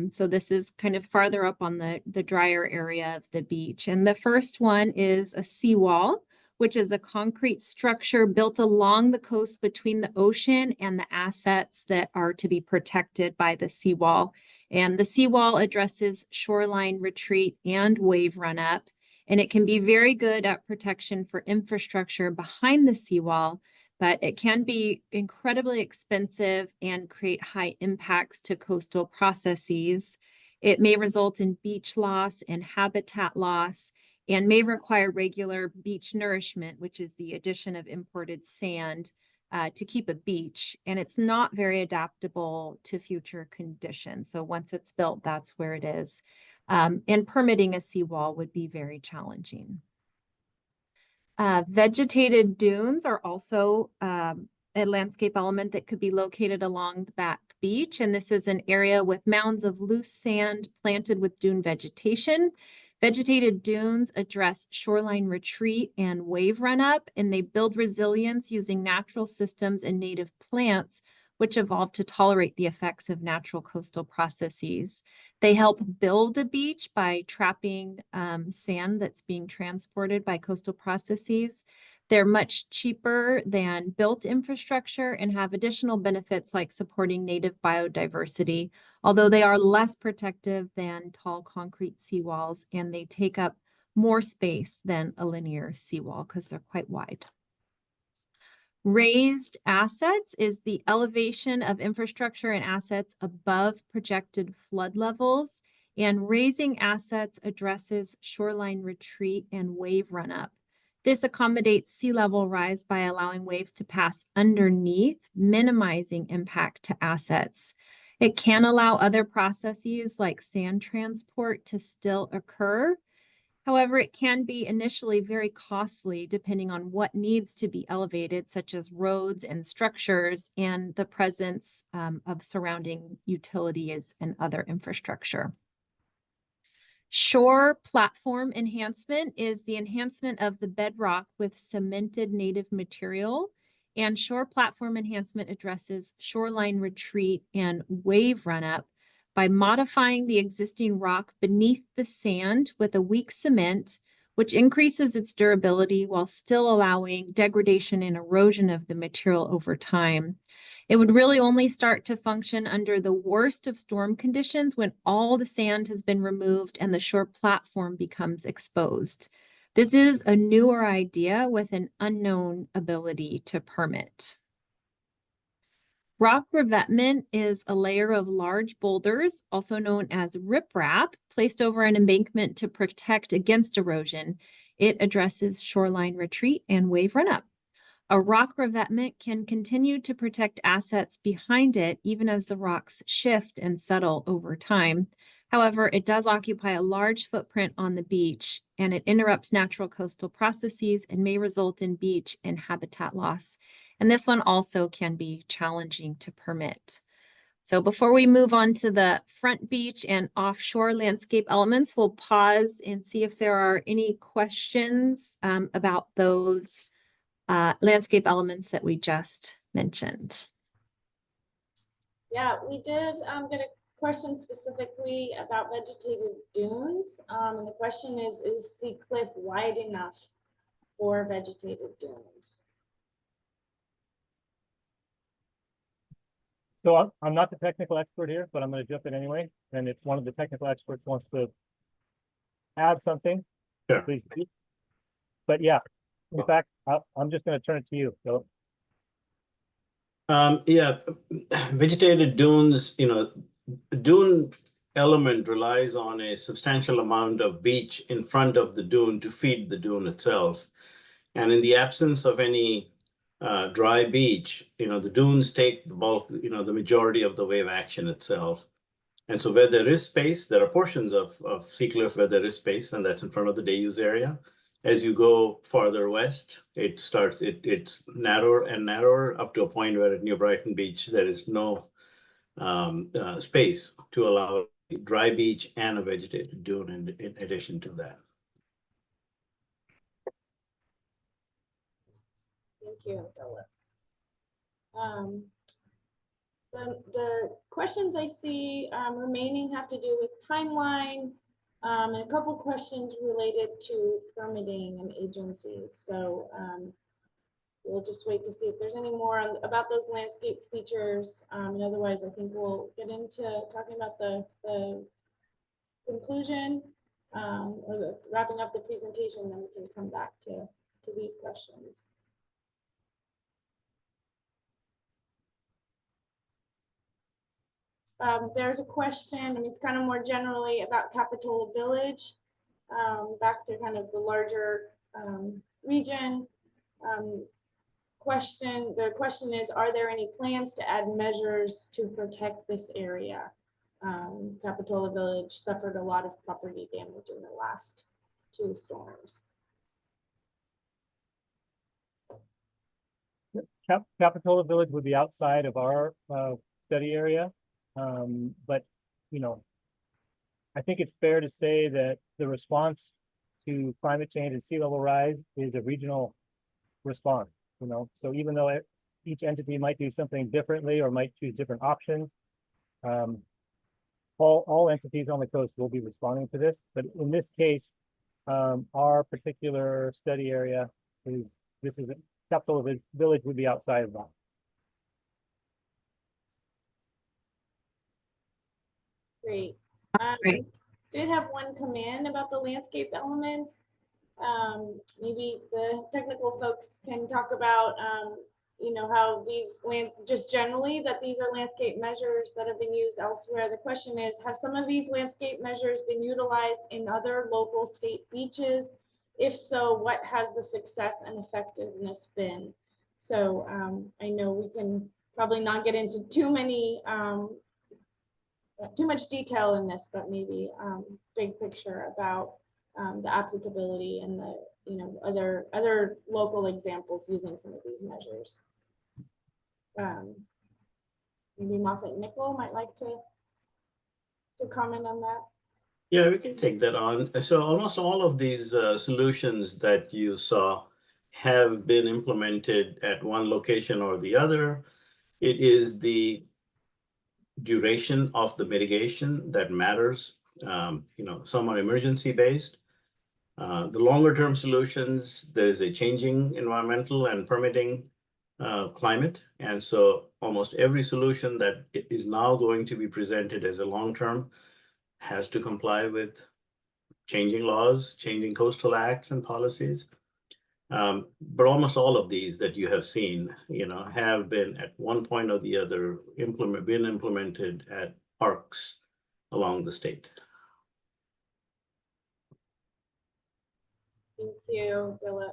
So this is kind of farther up on the drier area of the beach. And the first one is a seawall, which is a concrete structure built along the coast between the ocean and the assets that are to be protected by the seawall. And the seawall addresses shoreline retreat and wave run up, and it can be very good at protection for infrastructure behind the seawall, but it can be incredibly expensive and create high impacts to coastal processes. It may result in beach loss and habitat loss, and may require regular beach nourishment, which is the addition of imported sand to keep a beach. And it's not very adaptable to future conditions. So once it's built, that's where it is. And permitting a seawall would be very challenging. Vegetated dunes are also a landscape element that could be located along the back beach. And this is an area with mounds of loose sand planted with dune vegetation. Vegetated dunes address shoreline retreat and wave runup, and they build resilience using natural systems and native plants, which evolved to tolerate the effects of natural coastal processes. They help build a beach by trapping sand that's being transported by coastal processes. They're much cheaper than built infrastructure and have additional benefits like supporting native biodiversity, although they are less protective than tall concrete seawalls, and they take up more space than a linear seawall because they're quite wide. Raised assets is the elevation of infrastructure and assets above projected flood levels, and raising assets addresses shoreline retreat and wave runup. This accommodates sea level rise by allowing waves to pass underneath, minimizing impact to assets. It can allow other processes like sand transport to still occur. However, it can be initially very costly depending on what needs to be elevated, such as roads and structures and the presence of surrounding utilities and other infrastructure. Shore platform enhancement is the enhancement of the bedrock with cemented native material, and shore platform enhancement addresses shoreline retreat and wave runup by modifying the existing rock beneath the sand with a weak cement, which increases its durability while still allowing degradation and erosion of the material over time. It would really only start to function under the worst of storm conditions when all the sand has been removed and the shore platform becomes exposed. This is a newer idea with an unknown ability to permit. Rock revetment is a layer of large boulders, also known as riprap, placed over an embankment to protect against erosion. It addresses shoreline retreat and wave runup. A rock revetment can continue to protect assets behind it even as the rocks shift and settle over time. However, it does occupy a large footprint on the beach, and it interrupts natural coastal processes and may result in beach and habitat loss. And this one also can be challenging to permit. So before we move on to the front beach and offshore landscape elements, we'll pause and see if there are any questions about those landscape elements that we just mentioned. Yeah, we did get a question specifically about vegetated dunes. And the question is Sea Cliff wide enough for vegetated dunes? So I'm not the technical expert here, but I'm going to jump in anyway. And if one of the technical experts wants to add something, Sure. please do. But yeah, in fact, I'm just going to turn it to you, Philip. Yeah, vegetated dunes, dune element relies on a substantial amount of beach in front of the dune to feed the dune itself. And in the absence of any dry beach, the dunes take the bulk, the majority of the wave action itself. And so where there is space, there are portions of Sea Cliff where there is space, and that's in front of the day use area. As you go farther west, it's narrower and narrower up to a point where at New Brighton Beach, there is no space to allow a dry beach and a vegetated dune in addition to that. Thank you, Philip. The questions I see remaining have to do with timeline and a couple questions related to permitting and agencies. So we'll just wait to see if there's any more about those landscape features. And otherwise, I think we'll get into talking about the conclusion or the wrapping up the presentation, then we can come back to these questions. There's a question, I mean, it's kind of more generally about Capitola Village, back to kind of the larger region. The question is, are there any plans to add measures to protect this area? Capitola Village suffered a lot of property damage in the last 2 storms. Capitola Village would be outside of our study area. But, you know, I think it's fair to say that the response to climate change and sea level rise is a regional response, you know. So even though each entity might do something differently or might choose different options, all entities on the coast will be responding to this. But in this case, our particular study area is, Capitola Village would be outside of that. Great. Great. Did have one come in about the landscape elements. Maybe the technical folks can talk about, you know, how these just generally that these are landscape measures that have been used elsewhere. The question is, have some of these landscape measures been utilized in other local state beaches? If so, what has the success and effectiveness been? So I know we can probably not get into too much detail in this, but maybe big picture about the applicability and the, you know, other local examples using some of these measures. Maybe Moffett Nickel might like to comment on that. Yeah, we can take that on. So almost all of these solutions that you saw have been implemented at one location or the other. It is the duration of the mitigation that matters. You know, some are emergency based. The longer term solutions, there is a changing environmental and permitting climate. And so almost every solution that is now going to be presented as a long term has to comply with changing laws, changing coastal acts and policies. But almost all of these that you have seen, you know, have been at one point or the other been implemented at parks along the state. Thank you, Dilip.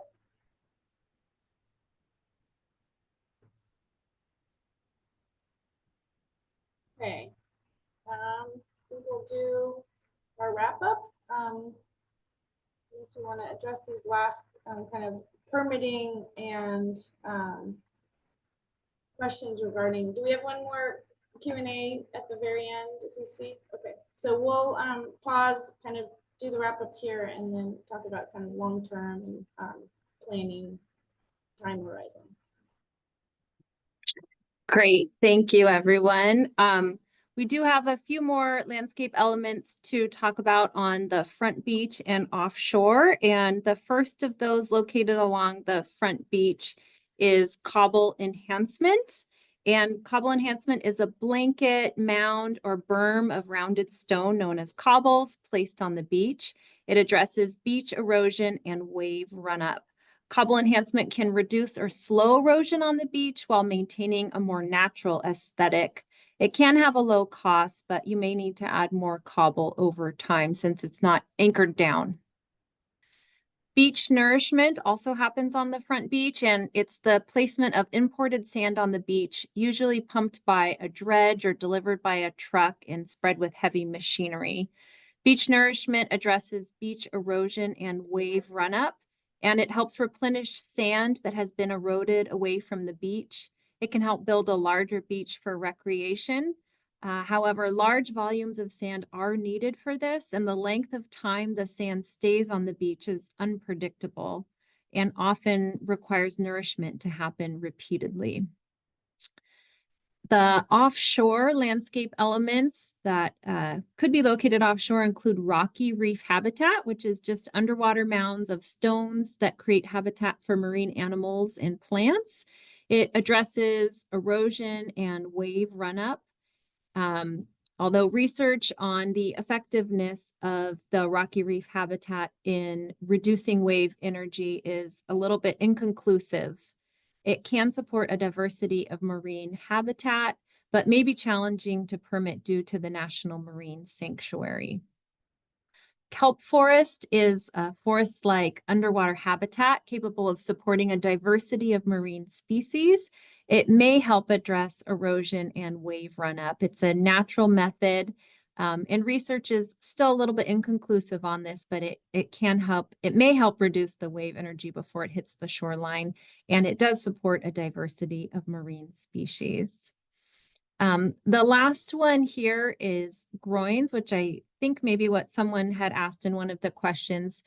Okay, we will do our wrap up. We want to address these last kind of permitting and questions regarding, do we have one more Q&A at the very end, CC? Okay, so we'll pause, kind of do the wrap up here and then talk about kind of long-term and planning time horizon. Great, thank you, everyone. We do have a few more landscape elements to talk about on the front beach and offshore. And the first of those located along the front beach is cobble enhancement. And cobble enhancement is a blanket, mound, or berm of rounded stone known as cobbles placed on the beach. It addresses beach erosion and wave run-up. Cobble enhancement can reduce or slow erosion on the beach while maintaining a more natural aesthetic. It can have a low cost, but you may need to add more cobble over time since it's not anchored down. Beach nourishment also happens on the front beach, and it's the placement of imported sand on the beach, usually pumped by a dredge or delivered by a truck and spread with heavy machinery. Beach nourishment addresses beach erosion and wave run-up, and it helps replenish sand that has been eroded away from the beach. It can help build a larger beach for recreation. However, large volumes of sand are needed for this, and the length of time the sand stays on the beach is unpredictable and often requires nourishment to happen repeatedly. The offshore landscape elements that could be located offshore include rocky reef habitat, which is just underwater mounds of stones that create habitat for marine animals and plants. It addresses erosion and wave run-up. Although research on the effectiveness of the rocky reef habitat in reducing wave energy is a little bit inconclusive. It can support a diversity of marine habitat, but may be challenging to permit due to the National Marine Sanctuary. Kelp forest is a forest-like underwater habitat capable of supporting a diversity of marine species. It may help address erosion and wave run-up. It's a natural method And research is still a little bit inconclusive on this, but it may help reduce the wave energy before it hits the shoreline, and it does support a diversity of marine species. The last one here is groins, which I think maybe what someone had asked in one of the questions,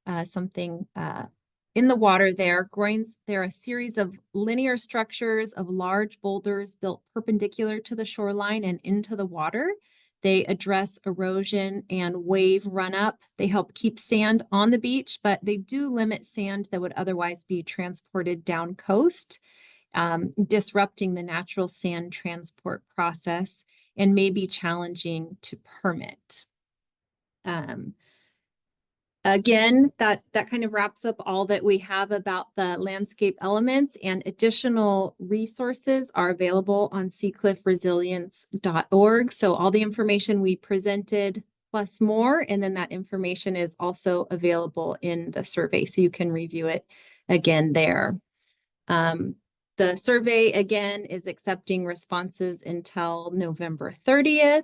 in the water there. Groins, they're a series of linear structures of large boulders built perpendicular to the shoreline and into the water. They address erosion and wave run-up. They help keep sand on the beach, but they do limit sand that would otherwise be transported down coast, disrupting the natural sand transport process and may be challenging to permit. Again, that kind of wraps up all that we have about the landscape elements, and additional resources are available on seacliffresilience.org. So all the information we presented plus more, and then that information is also available in the survey, so you can review it again there. The survey, again, is accepting responses until November 30th.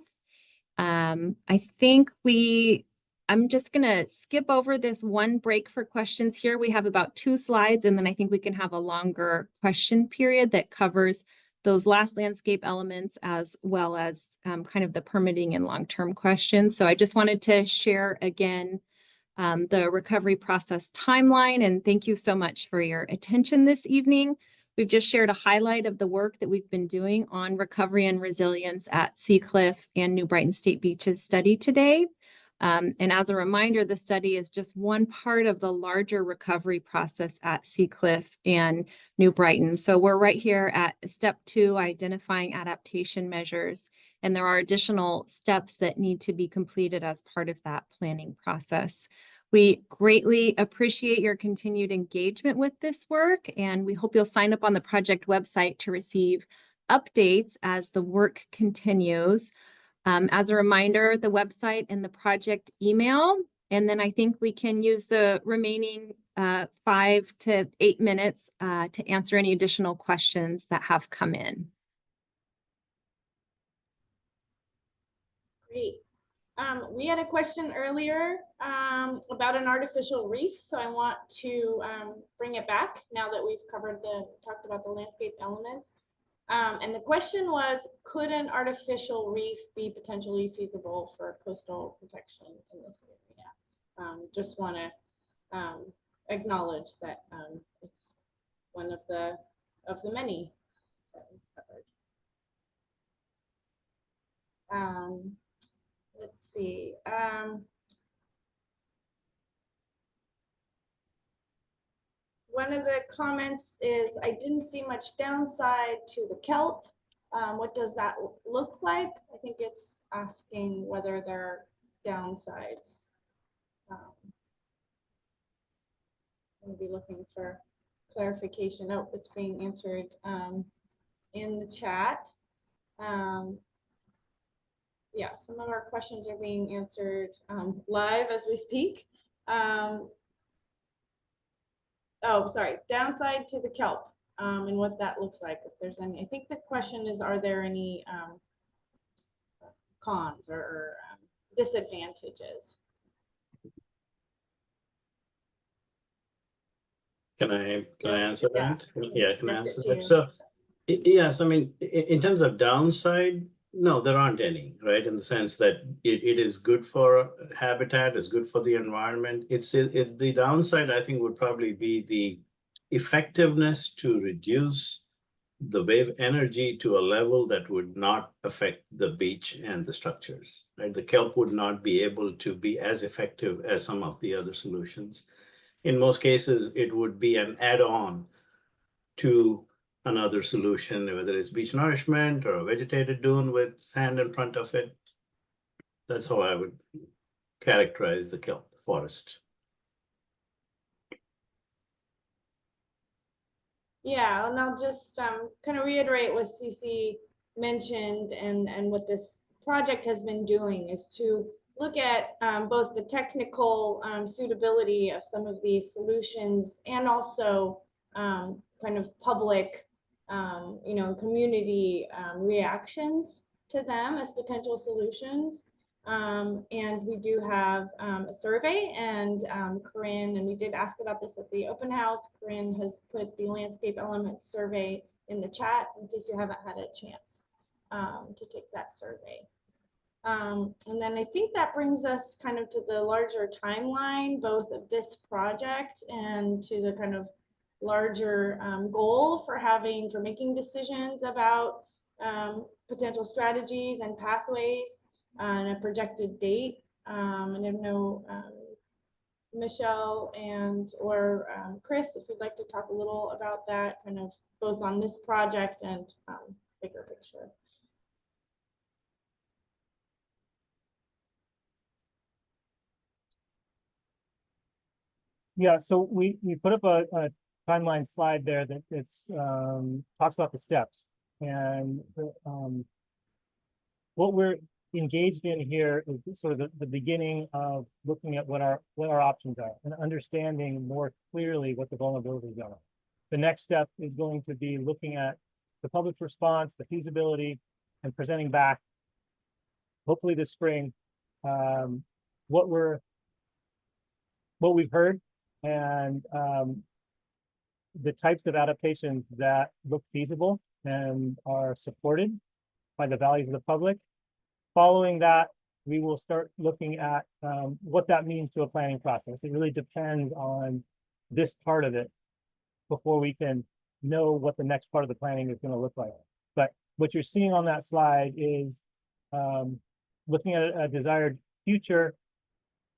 I'm just going to skip over this one break for questions here. We have about 2 slides, and then I think we can have a longer question period that covers those last landscape elements as well as kind of the permitting and long-term questions. So I just wanted to share again the recovery process timeline, and thank you so much for your attention this evening. We've just shared a highlight of the work that we've been doing on recovery and resilience at Seacliff and New Brighton State Beaches study today. And as a reminder, the study is just one part of the larger recovery process at Seacliff and New Brighton. So we're right here at step 2, identifying adaptation measures, and there are additional steps that need to be completed as part of that planning process. We greatly appreciate your continued engagement with this work, and we hope you'll sign up on the project website to receive updates as the work continues. As a reminder, the website and the project email, and then I think we can use the remaining 5 to 8 minutes to answer any additional questions that have come in. Great. We had a question earlier about an artificial reef, so I want to bring it back now that we've talked about the landscape elements. And the question was, could an artificial reef be potentially feasible for coastal protection in this area? Just want to acknowledge that it's one of the many that we've covered. Let's see. One of the comments is, I didn't see much downside to the kelp. What does that look like? I think it's asking whether there are downsides. I'll be looking for clarification. Oh, it's being answered in the chat. Yeah, some of our questions are being answered live as we speak. Oh, sorry, downside to the kelp and what that looks like, if there's any. I think the question is, are there any cons or disadvantages? Can I answer that? Yeah, I can answer To that. you. So, yes, I mean, in terms of downside, no, there aren't any, right? In the sense that it is good for habitat, it's good for the environment. The downside, I think, would probably be the effectiveness to reduce the wave energy to a level that would not affect the beach and the structures, right? The kelp would not be able to be as effective as some of the other solutions. In most cases, it would be an add-on to another solution, whether it's beach nourishment or a vegetated dune with sand in front of it. That's how I would characterize the kelp forest. Yeah, and I'll just kind of reiterate what CC mentioned and what this project has been doing is to look at both the technical suitability of some of these solutions and also kind of public, community reactions to them as potential solutions. And we do have a survey, and Corinne, and we did ask about this at the open house. Corinne has put the landscape elements survey in the chat in case you haven't had a chance to take that survey. And then I think that brings us kind of to the larger timeline, both of this project and to the kind of larger goal for making decisions about potential strategies and pathways and a projected date. And I know Michelle or Chris, if you'd like to talk a little about that, kind of both on this project and bigger picture. Yeah, so we put up a timeline slide there that it's talks about the steps, and what we're engaged in here is sort of the beginning of looking at what our options are and understanding more clearly what the vulnerabilities are. The next step is going to be looking at the public's response, the feasibility, and presenting back, hopefully this spring, what we've heard and the types of adaptations that look feasible and are supported by the values of the public. Following that, we will start looking at what that means to a planning process. It really depends on this part of it before we can know what the next part of the planning is going to look like. But what you're seeing on that slide is looking at a desired future.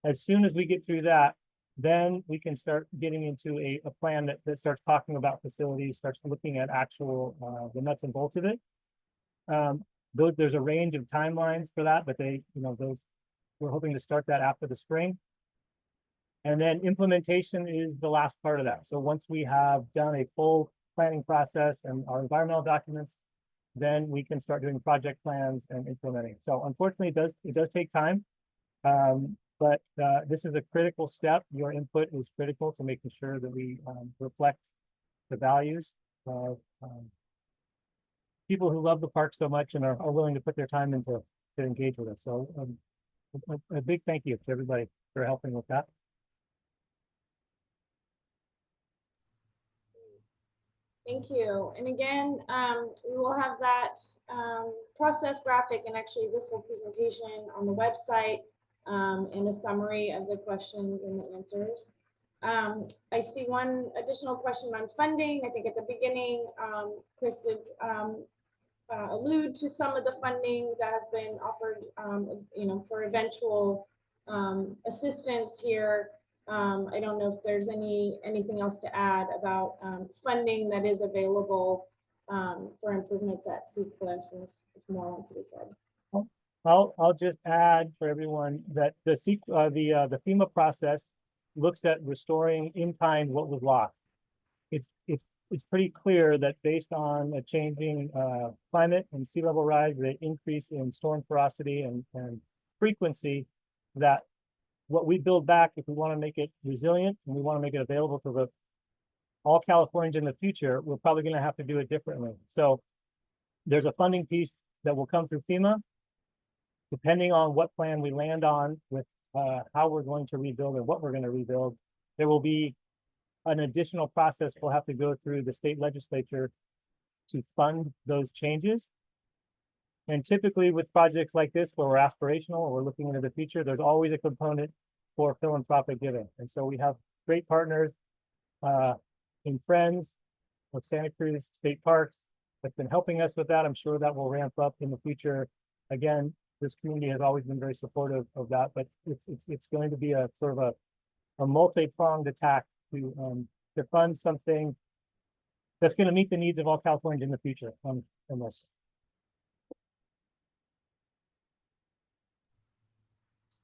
As soon as we get through that, then we can start getting into a plan that starts talking about facilities, starts looking at actual the nuts and bolts of it. There's a range of timelines for that, but we're hoping to start that after the spring. And then implementation is the last part of that. So once we have done a full planning process and our environmental documents, then we can start doing project plans and implementing. So unfortunately, it does take time. But this is a critical step. Your input is critical to making sure that we reflect the values of people who love the park so much and are willing to put their time into to engage with us. So a big thank you to everybody for helping with that. Thank you. And again, we will have that process graphic and actually this whole presentation on the website and a summary of the questions and the answers. I see one additional question on funding. I think at the beginning, Chris did allude to some of the funding that has been offered, for eventual assistance here. I don't know if there's anything else to add about funding that is available for improvements at Seacliff, if more wants to be said. I'll just add for everyone that the FEMA process looks at restoring in kind what was lost. It's pretty clear that based on a changing climate and sea level rise, the increase in storm ferocity and frequency, that what we build back, if we want to make it resilient and we want to make it available to all Californians in the future, we're probably going to have to do it differently. So there's a funding piece that will come through FEMA. Depending on what plan we land on with how we're going to rebuild and what we're going to rebuild, there will be an additional process we'll have to go through the state legislature to fund those changes. And typically with projects like this, where we're aspirational or we're looking into the future, there's always a component for philanthropic giving. And so we have great partners in Friends of Santa Cruz State Parks that's been helping us with that. I'm sure that will ramp up in the future. Again, this community has always been very supportive of that, but it's going to be a sort of a multi-pronged attack to fund something that's going to meet the needs of all Californians in the future on this.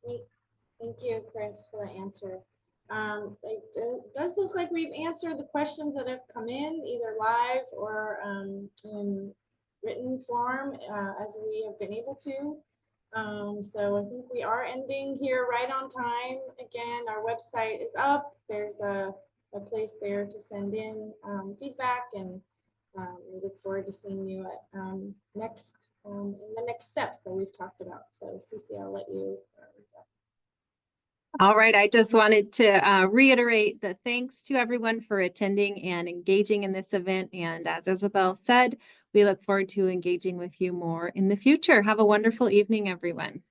Great. Thank you, Chris, for the answer. It does look like we've answered the questions that have come in either live or in written form as we have been able to. So I think we are ending here right on time. Again, our website is up. There's a place there to send in feedback, and we look forward to seeing you at in the next next steps that we've talked about. So Cece, I'll let you. All right, I just wanted to reiterate the thanks to everyone for attending and engaging in this event. And as Isabel said, we look forward to engaging with you more in the future. Have a wonderful evening, everyone.